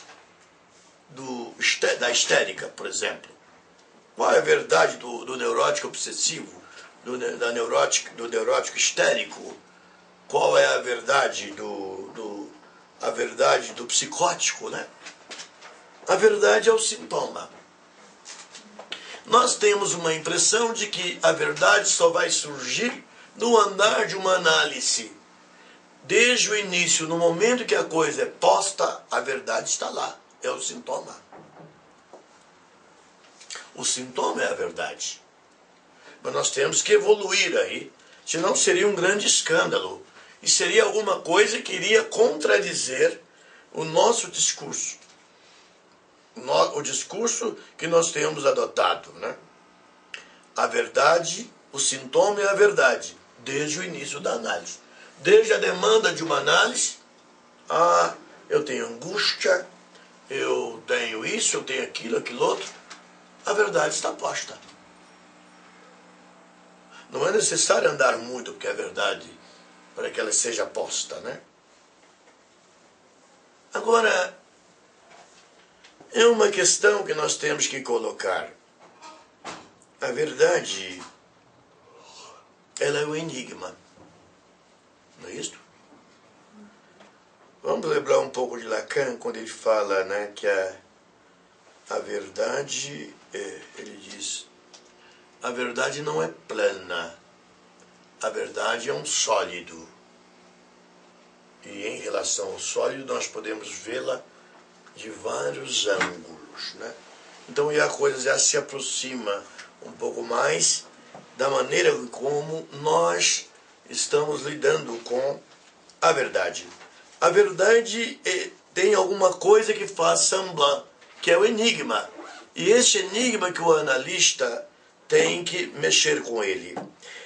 da estética, por exemplo? Qual é a verdade do neurótico obsessivo, do neurótico histérico? Qual é a verdade do psicótico, né? A verdade é o sintoma. Nós temos uma impressão de que a verdade só vai surgir no andar de uma análise. Desde o início, no momento que a coisa é posta, a verdade está lá. É o sintoma. O sintoma é a verdade. Mas nós temos que evoluir aí, senão seria um grande escândalo. E seria alguma coisa que iria contradizer o nosso discurso. O discurso que nós temos adotado, né? A verdade, o sintoma é a verdade, desde o início da análise. Desde a demanda de uma análise, eu tenho angústia, eu tenho isso, eu tenho aquilo outro. A verdade está posta. Não é necessário andar muito porque é verdade, para que ela seja posta, né? Agora, é uma questão que nós temos que colocar. A verdade, ela é um enigma. Não é isso? Vamos lembrar um pouco de Lacan, quando ele fala, né, que a verdade, ele diz, a verdade não é plana, a verdade é um sólido. E em relação ao sólido, nós podemos vê-la de vários ângulos, né? Então, e a coisa já se aproxima um pouco mais da maneira como nós estamos lidando com a verdade. A verdade tem alguma coisa que faz semblant, que é o enigma. E esse enigma que o analista tem que mexer com ele.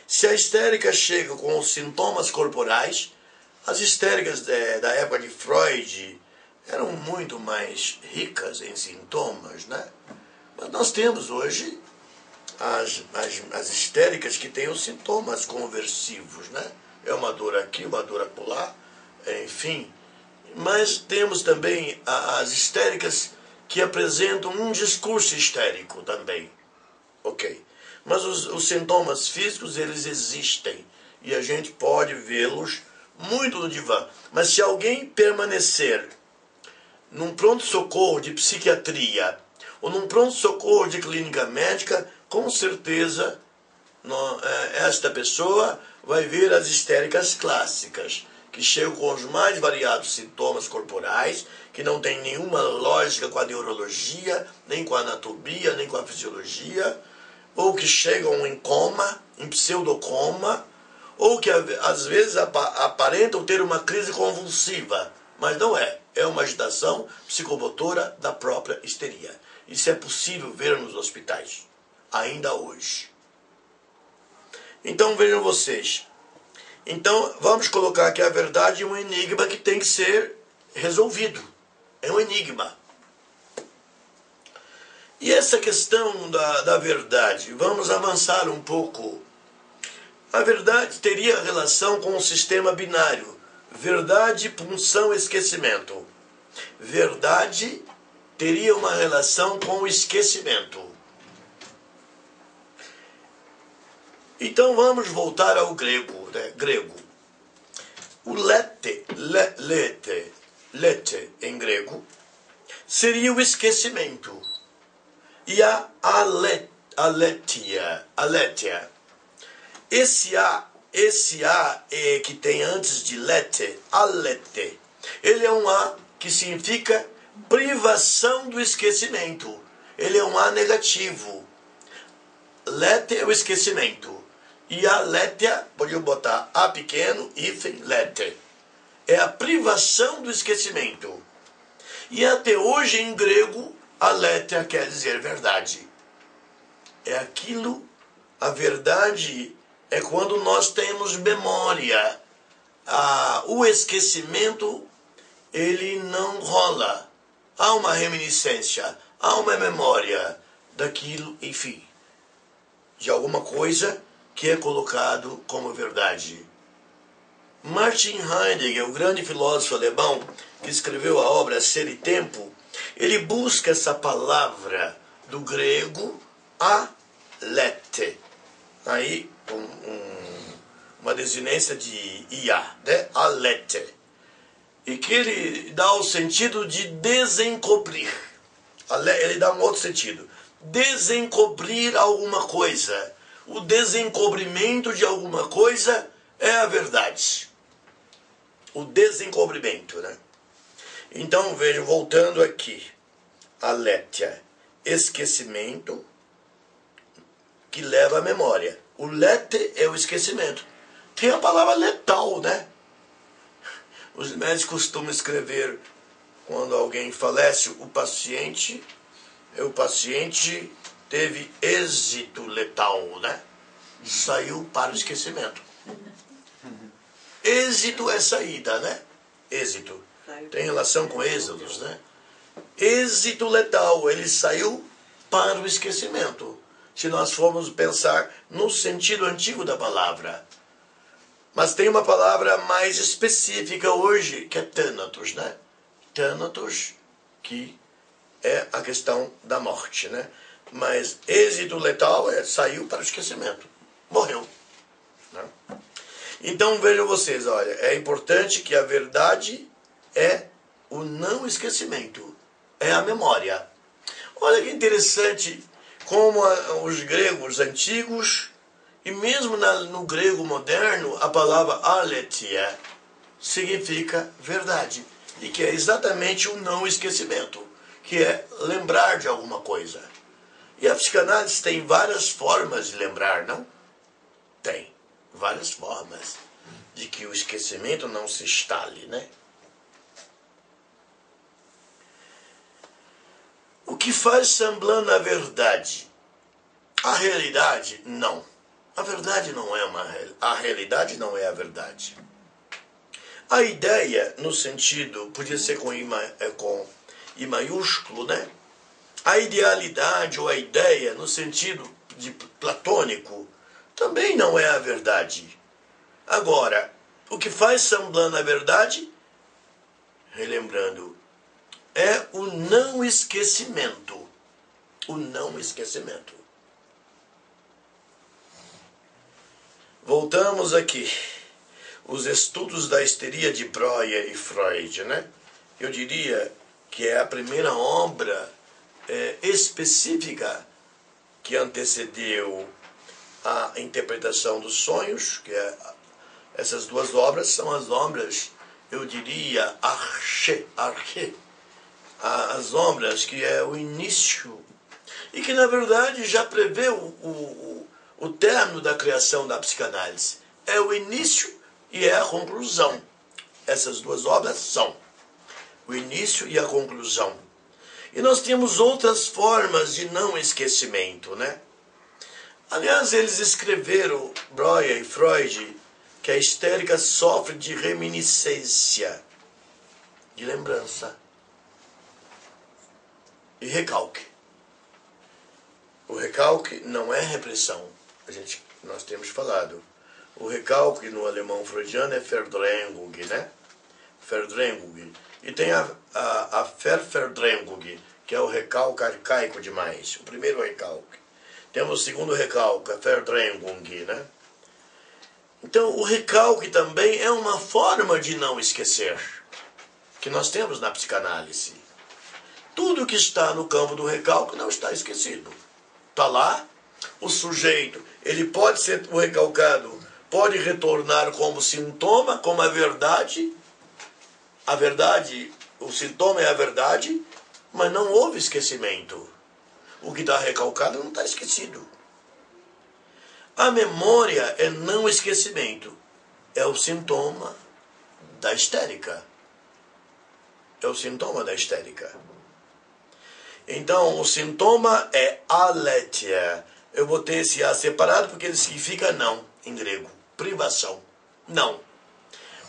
Se a histérica chega com os sintomas corporais, as histéricas da época de Freud eram muito mais ricas em sintomas, né? Mas nós temos hoje as histéricas que têm os sintomas conversivos, né? É uma dor aqui, uma dor acolá, enfim. Mas temos também as histéricas que apresentam um discurso histérico também. Ok. Mas os sintomas físicos, eles existem. E a gente pode vê-los muito no divã. Mas se alguém permanecer num pronto-socorro de psiquiatria ou num pronto-socorro de clínica médica, com certeza esta pessoa vai ver as histéricas clássicas, que chegam com os mais variados sintomas corporais, que não tem nenhuma lógica com a neurologia, nem com a anatomia, nem com a fisiologia, ou que chegam em coma, em pseudocoma, ou que às vezes aparentam ter uma crise convulsiva, mas não é. É uma agitação psicomotora da própria histeria. Isso é possível ver nos hospitais, ainda hoje. Então vejam vocês. Então vamos colocar aqui a verdade em um enigma que tem que ser resolvido. É um enigma. E essa questão da verdade, vamos avançar um pouco. A verdade teria relação com o sistema binário. Verdade, punção, esquecimento. Verdade teria uma relação com o esquecimento. Então vamos voltar ao grego, né? Grego. O lete em grego seria o esquecimento. E a aletheia. Esse A que tem antes de lete, alete, ele é um A que significa privação do esquecimento. Ele é um A negativo. Lete é o esquecimento. E a letia, pode botar A pequeno, hífen, lete. É a privação do esquecimento. E até hoje em grego, aletheia quer dizer verdade. É aquilo, a verdade é quando nós temos memória. O esquecimento, ele não rola. Há uma reminiscência, há uma memória daquilo, enfim, de alguma coisa que é colocado como verdade. Martin Heidegger, o grande filósofo alemão que escreveu a obra Ser e Tempo, ele busca essa palavra do grego alete. Aí, uma desinência de ia, né? Alete. E que ele dá o sentido de desencobrir. Ele dá um outro sentido. Desencobrir alguma coisa. O desencobrimento de alguma coisa é a verdade. O desencobrimento, né? Então, veja, voltando aqui. Aletheia, esquecimento que leva à memória. O lete é o esquecimento. Tem a palavra letal, né? Os médicos costumam escrever, quando alguém falece, o paciente teve êxito letal, né? Saiu para o esquecimento. Êxito é saída, né? Êxito. Tem relação com êxodos, né? Êxito letal, ele saiu para o esquecimento. Se nós formos pensar no sentido antigo da palavra. Mas tem uma palavra mais específica hoje, que é Thanatos, né? Thanatos, que é a questão da morte, né? Mas êxito letal saiu para o esquecimento. Morreu. Né? Então vejam vocês, olha, é importante que a verdade é o não esquecimento, é a memória. Olha que interessante como os gregos antigos, e mesmo no grego moderno, a palavra aletheia significa verdade. E que é exatamente o não esquecimento, que é lembrar de alguma coisa. E a psicanálise tem várias formas de lembrar, não? Tem várias formas de que o esquecimento não se instale, né? O que faz semblant a verdade? A realidade, não. A verdade não é a realidade não é a verdade. A ideia, no sentido, podia ser com I maiúsculo, né? A idealidade ou a ideia, no sentido de platônico, também não é a verdade. Agora, o que faz semblant a verdade, relembrando, é o não esquecimento. O não esquecimento. Voltamos aqui. Os estudos da histeria de Breuer e Freud, né? Eu diria que é a primeira obra específica que antecedeu a interpretação dos sonhos, que essas duas obras são as obras, eu diria, as obras que é o início, e que na verdade já prevê o término da criação da psicanálise. É o início e é a conclusão. Essas duas obras são o início e a conclusão. E nós temos outras formas de não esquecimento, né? Aliás, eles escreveram, Breuer e Freud, que a histérica sofre de reminiscência, de lembrança e recalque. O recalque não é repressão. Nós temos falado. O recalque no alemão freudiano é Verdrängung, né? Verdrängung. E tem a Ververdrängung, que é o recalque arcaico demais. O primeiro recalque. Temos o segundo recalque, a Verdrängung, né? Então, o recalque também é uma forma de não esquecer, que nós temos na psicanálise. Tudo que está no campo do recalque não está esquecido. Está lá, o sujeito, ele pode ser, o recalcado pode retornar como sintoma, como a verdade, o sintoma é a verdade, mas não houve esquecimento. O que está recalcado não está esquecido. A memória é não esquecimento, é o sintoma da histérica. É o sintoma da histérica. Então, o sintoma é aletheia. Eu botei esse A separado porque ele significa não, em grego. Privação. Não.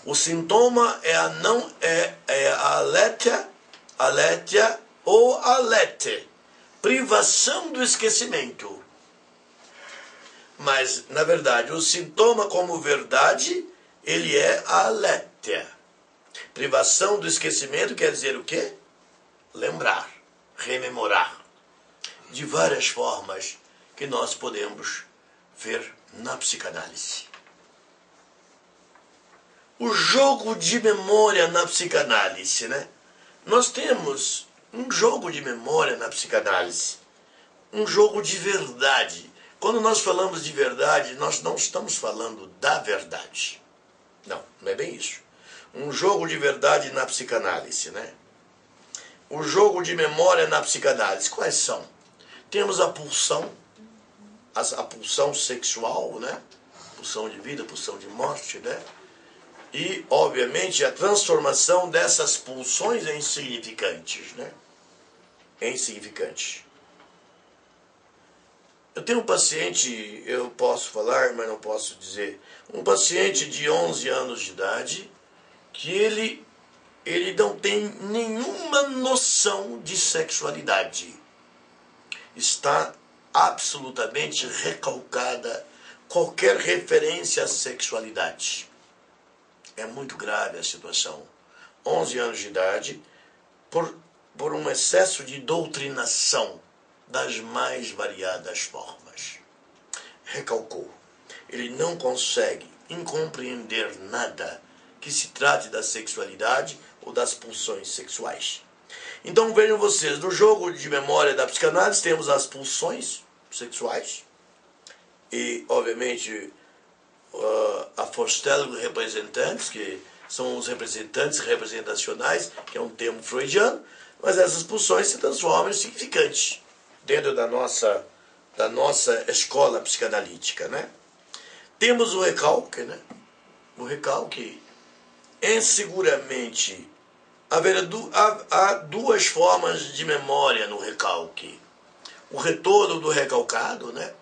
O sintoma é a não, é a aletheia ou alete. Privação do esquecimento. Mas, na verdade, o sintoma como verdade, ele é a aletheia. Privação do esquecimento quer dizer o quê? Lembrar. Rememorar, de várias formas. que nós podemos ver na psicanálise. O jogo de memória na psicanálise, né? Nós temos um jogo de memória na psicanálise, um jogo de verdade. Quando nós falamos de verdade, nós não estamos falando da verdade. Não, não é bem isso. Um jogo de verdade na psicanálise, né? O jogo de memória na psicanálise, quais são? Temos a pulsão, a pulsão sexual, né? Pulsão de vida, pulsão de morte, né? E, obviamente, a transformação dessas pulsões em significantes, né? Em significantes. Eu tenho um paciente, eu posso falar, mas não posso dizer, um paciente de 11 anos de idade, que ele não tem nenhuma noção de sexualidade. Está absolutamente recalcada qualquer referência à sexualidade. É muito grave a situação. 11 anos de idade, por um excesso de doutrinação das mais variadas formas. Recalcou. Ele não consegue compreender nada que se trate da sexualidade ou das pulsões sexuais. Então vejam vocês, no jogo de memória da psicanálise temos as pulsões sexuais e, obviamente, a Vorstellung representantes, que são os representantes representacionais, que é um termo freudiano, mas essas pulsões se transformam em significantes dentro da nossa escola psicanalítica, né? Temos o recalque, né? O recalque é seguramente há duas formas de memória no recalque. O retorno do recalcado, né?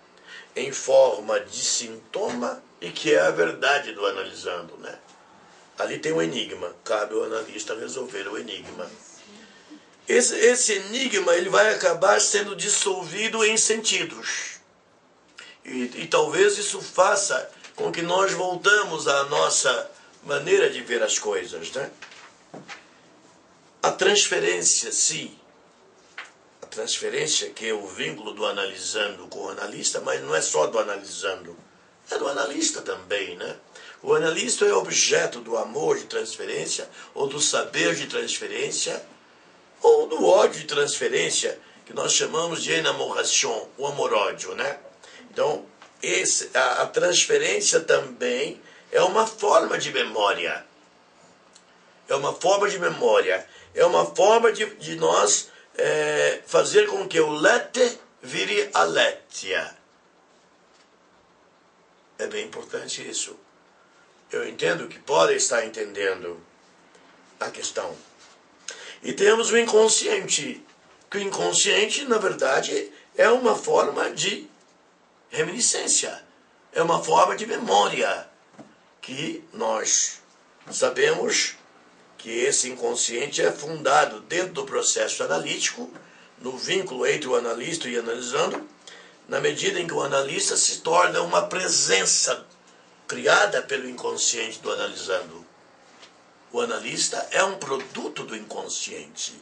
Em forma de sintoma e que é a verdade do analisando, né? Ali tem um enigma, cabe ao analista resolver o enigma. Esse enigma ele vai acabar sendo dissolvido em sentidos. E talvez isso faça com que nós voltamos à nossa maneira de ver as coisas, né? A transferência, sim. A transferência que é o vínculo do analisando com o analista, mas não é só do analisando, é do analista também, né? O analista é objeto do amor de transferência, ou do saber de transferência, ou do ódio de transferência, que nós chamamos de enamoration, o amor-ódio, né? Então, a transferência também é uma forma de memória. É uma forma de memória. É uma forma de nós fazer com que o lete vire aletheia. É bem importante isso. Eu entendo que podem estar entendendo a questão. E temos o inconsciente, que o inconsciente, na verdade, é uma forma de reminiscência, é uma forma de memória, que nós sabemos que esse inconsciente é fundado dentro do processo analítico, no vínculo entre o analista e o analisando, na medida em que o analista se torna uma presença criada pelo inconsciente do analisando. O analista é um produto do inconsciente.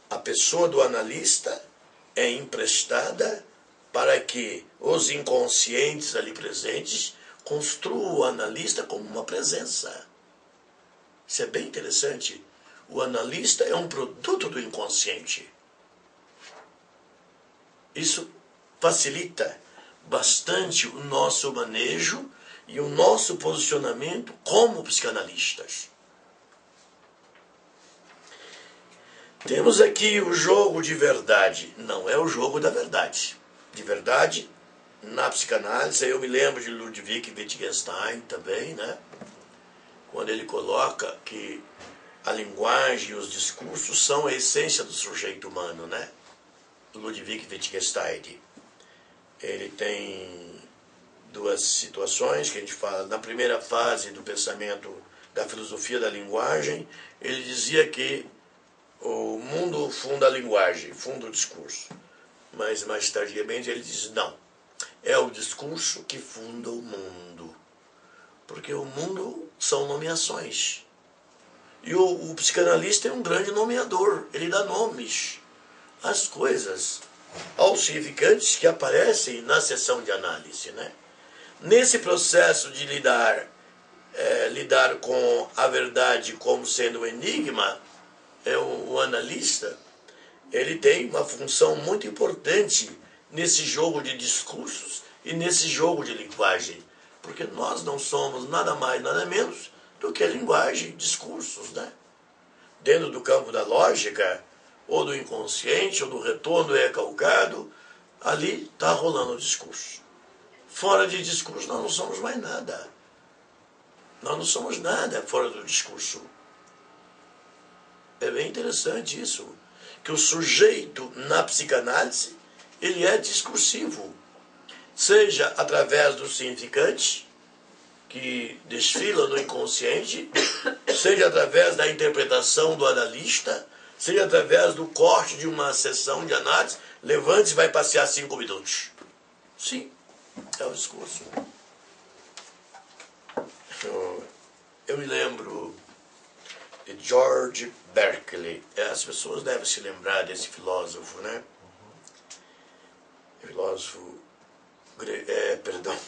A pessoa do analista é emprestada para que os inconscientes ali presentes construam o analista como uma presença. Isso é bem interessante. O analista é um produto do inconsciente. Isso facilita bastante o nosso manejo e o nosso posicionamento como psicanalistas. Temos aqui o jogo de verdade. Não é o jogo da verdade. De verdade, na psicanálise, eu me lembro de Ludwig Wittgenstein também, né? Quando ele coloca que a linguagem e os discursos são a essência do sujeito humano, né? Ludwig Wittgenstein. Ele tem duas situações que a gente fala. Na primeira fase do pensamento da filosofia da linguagem, ele dizia que o mundo funda a linguagem, funda o discurso. Mas mais tardiamente ele diz, não, é o discurso que funda o mundo. Porque o mundo são nomeações. E o psicanalista é um grande nomeador, ele dá nomes às coisas. aos significantes que aparecem na sessão de análise, né? Nesse processo de lidar com a verdade como sendo um enigma, o analista, ele tem uma função muito importante nesse jogo de discursos e nesse jogo de linguagem, porque nós não somos nada mais, nada menos do que a linguagem, discursos, né? Dentro do campo da lógica, ou do inconsciente, ou do retorno recalcado, ali está rolando o discurso. Fora de discurso, nós não somos mais nada. Nós não somos nada fora do discurso. É bem interessante isso, que o sujeito na psicanálise, ele é discursivo, seja através do significante, que desfila no inconsciente, seja através da interpretação do analista, seja através do corte de uma sessão de análise, levante-se e vai passear 5 minutos. Sim, é o discurso. Eu me lembro de George Berkeley. As pessoas devem se lembrar desse filósofo, né? Filósofo grego.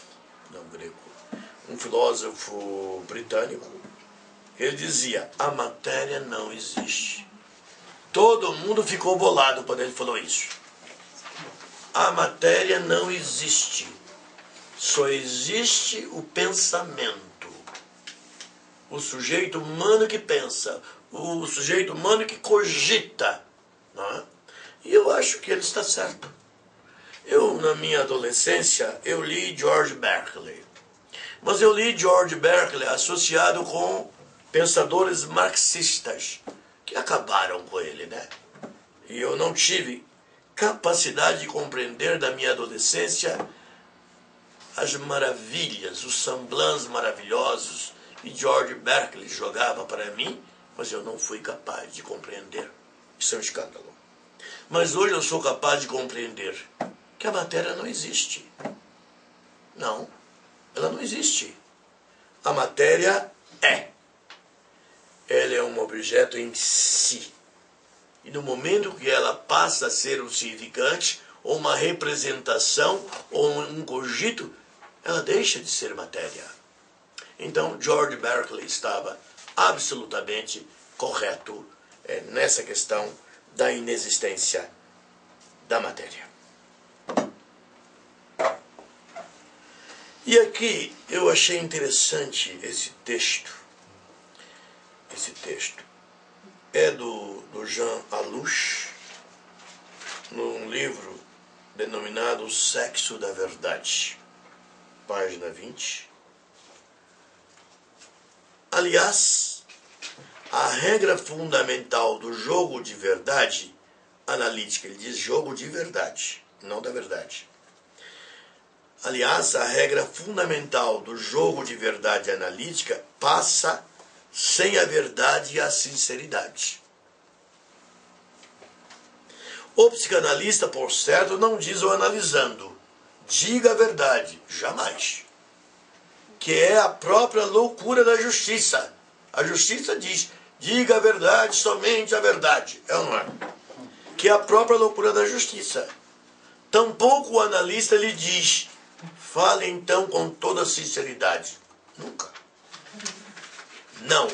Um filósofo britânico. Ele dizia: a matéria não existe. Todo mundo ficou bolado quando ele falou isso. A matéria não existe. Só existe o pensamento. O sujeito humano que pensa. O sujeito humano que cogita. Não é? E eu acho que ele está certo. Eu, na minha adolescência, eu li George Berkeley. Mas eu li George Berkeley associado com pensadores marxistas, que acabaram com ele, né? E eu não tive capacidade de compreender da minha adolescência as maravilhas, os semblants maravilhosos que George Berkeley jogava para mim, mas eu não fui capaz de compreender. Isso é um escândalo. Mas hoje eu sou capaz de compreender que a matéria não existe. Não, ela não existe. A matéria é. Ela é um objeto em si. E no momento que ela passa a ser um significante, ou uma representação, ou um cogito, ela deixa de ser matéria. Então, George Berkeley estava absolutamente correto nessa questão da inexistência da matéria. E aqui eu achei interessante esse texto. Esse texto é do Jean Alouche, num livro denominado O Sexo da Verdade, página 20. Aliás, a regra fundamental do jogo de verdade analítica, ele diz jogo de verdade, não da verdade. Aliás, a regra fundamental do jogo de verdade analítica passa sem a verdade e a sinceridade. O psicanalista, por certo, não diz ao analisando, diga a verdade, jamais. Que é a própria loucura da justiça. A justiça diz, diga a verdade, somente a verdade. É ou não é? Que é a própria loucura da justiça. Tampouco o analista lhe diz, fale então com toda sinceridade. Nunca. Não.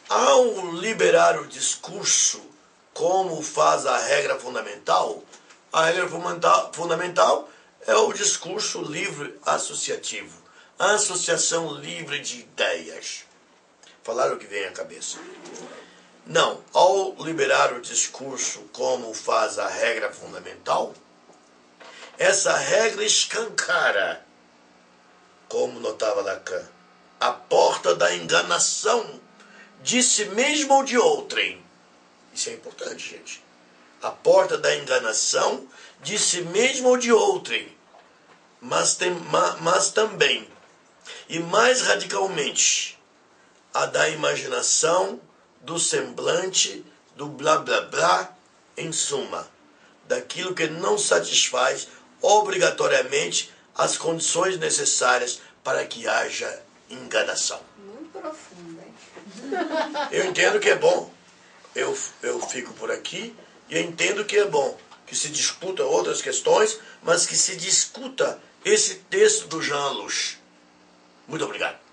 Ao liberar o discurso, como faz a regra fundamental é o discurso livre associativo, a associação livre de ideias. Falar o que vem à cabeça. Não, ao liberar o discurso, como faz a regra fundamental, essa regra escancara, como notava Lacan, a porta da enganação de si mesmo ou de outrem. Isso é importante, gente. A porta da enganação de si mesmo ou de outrem. Mas também, e mais radicalmente, a da imaginação, do semblante, do blá blá blá, em suma, daquilo que não satisfaz obrigatoriamente as condições necessárias para que haja enganação. Muito profundo, hein? Eu entendo que é bom. Eu fico por aqui e eu entendo que é bom. que se discuta outras questões, mas que se discuta esse texto do Jean Luch. Muito obrigado.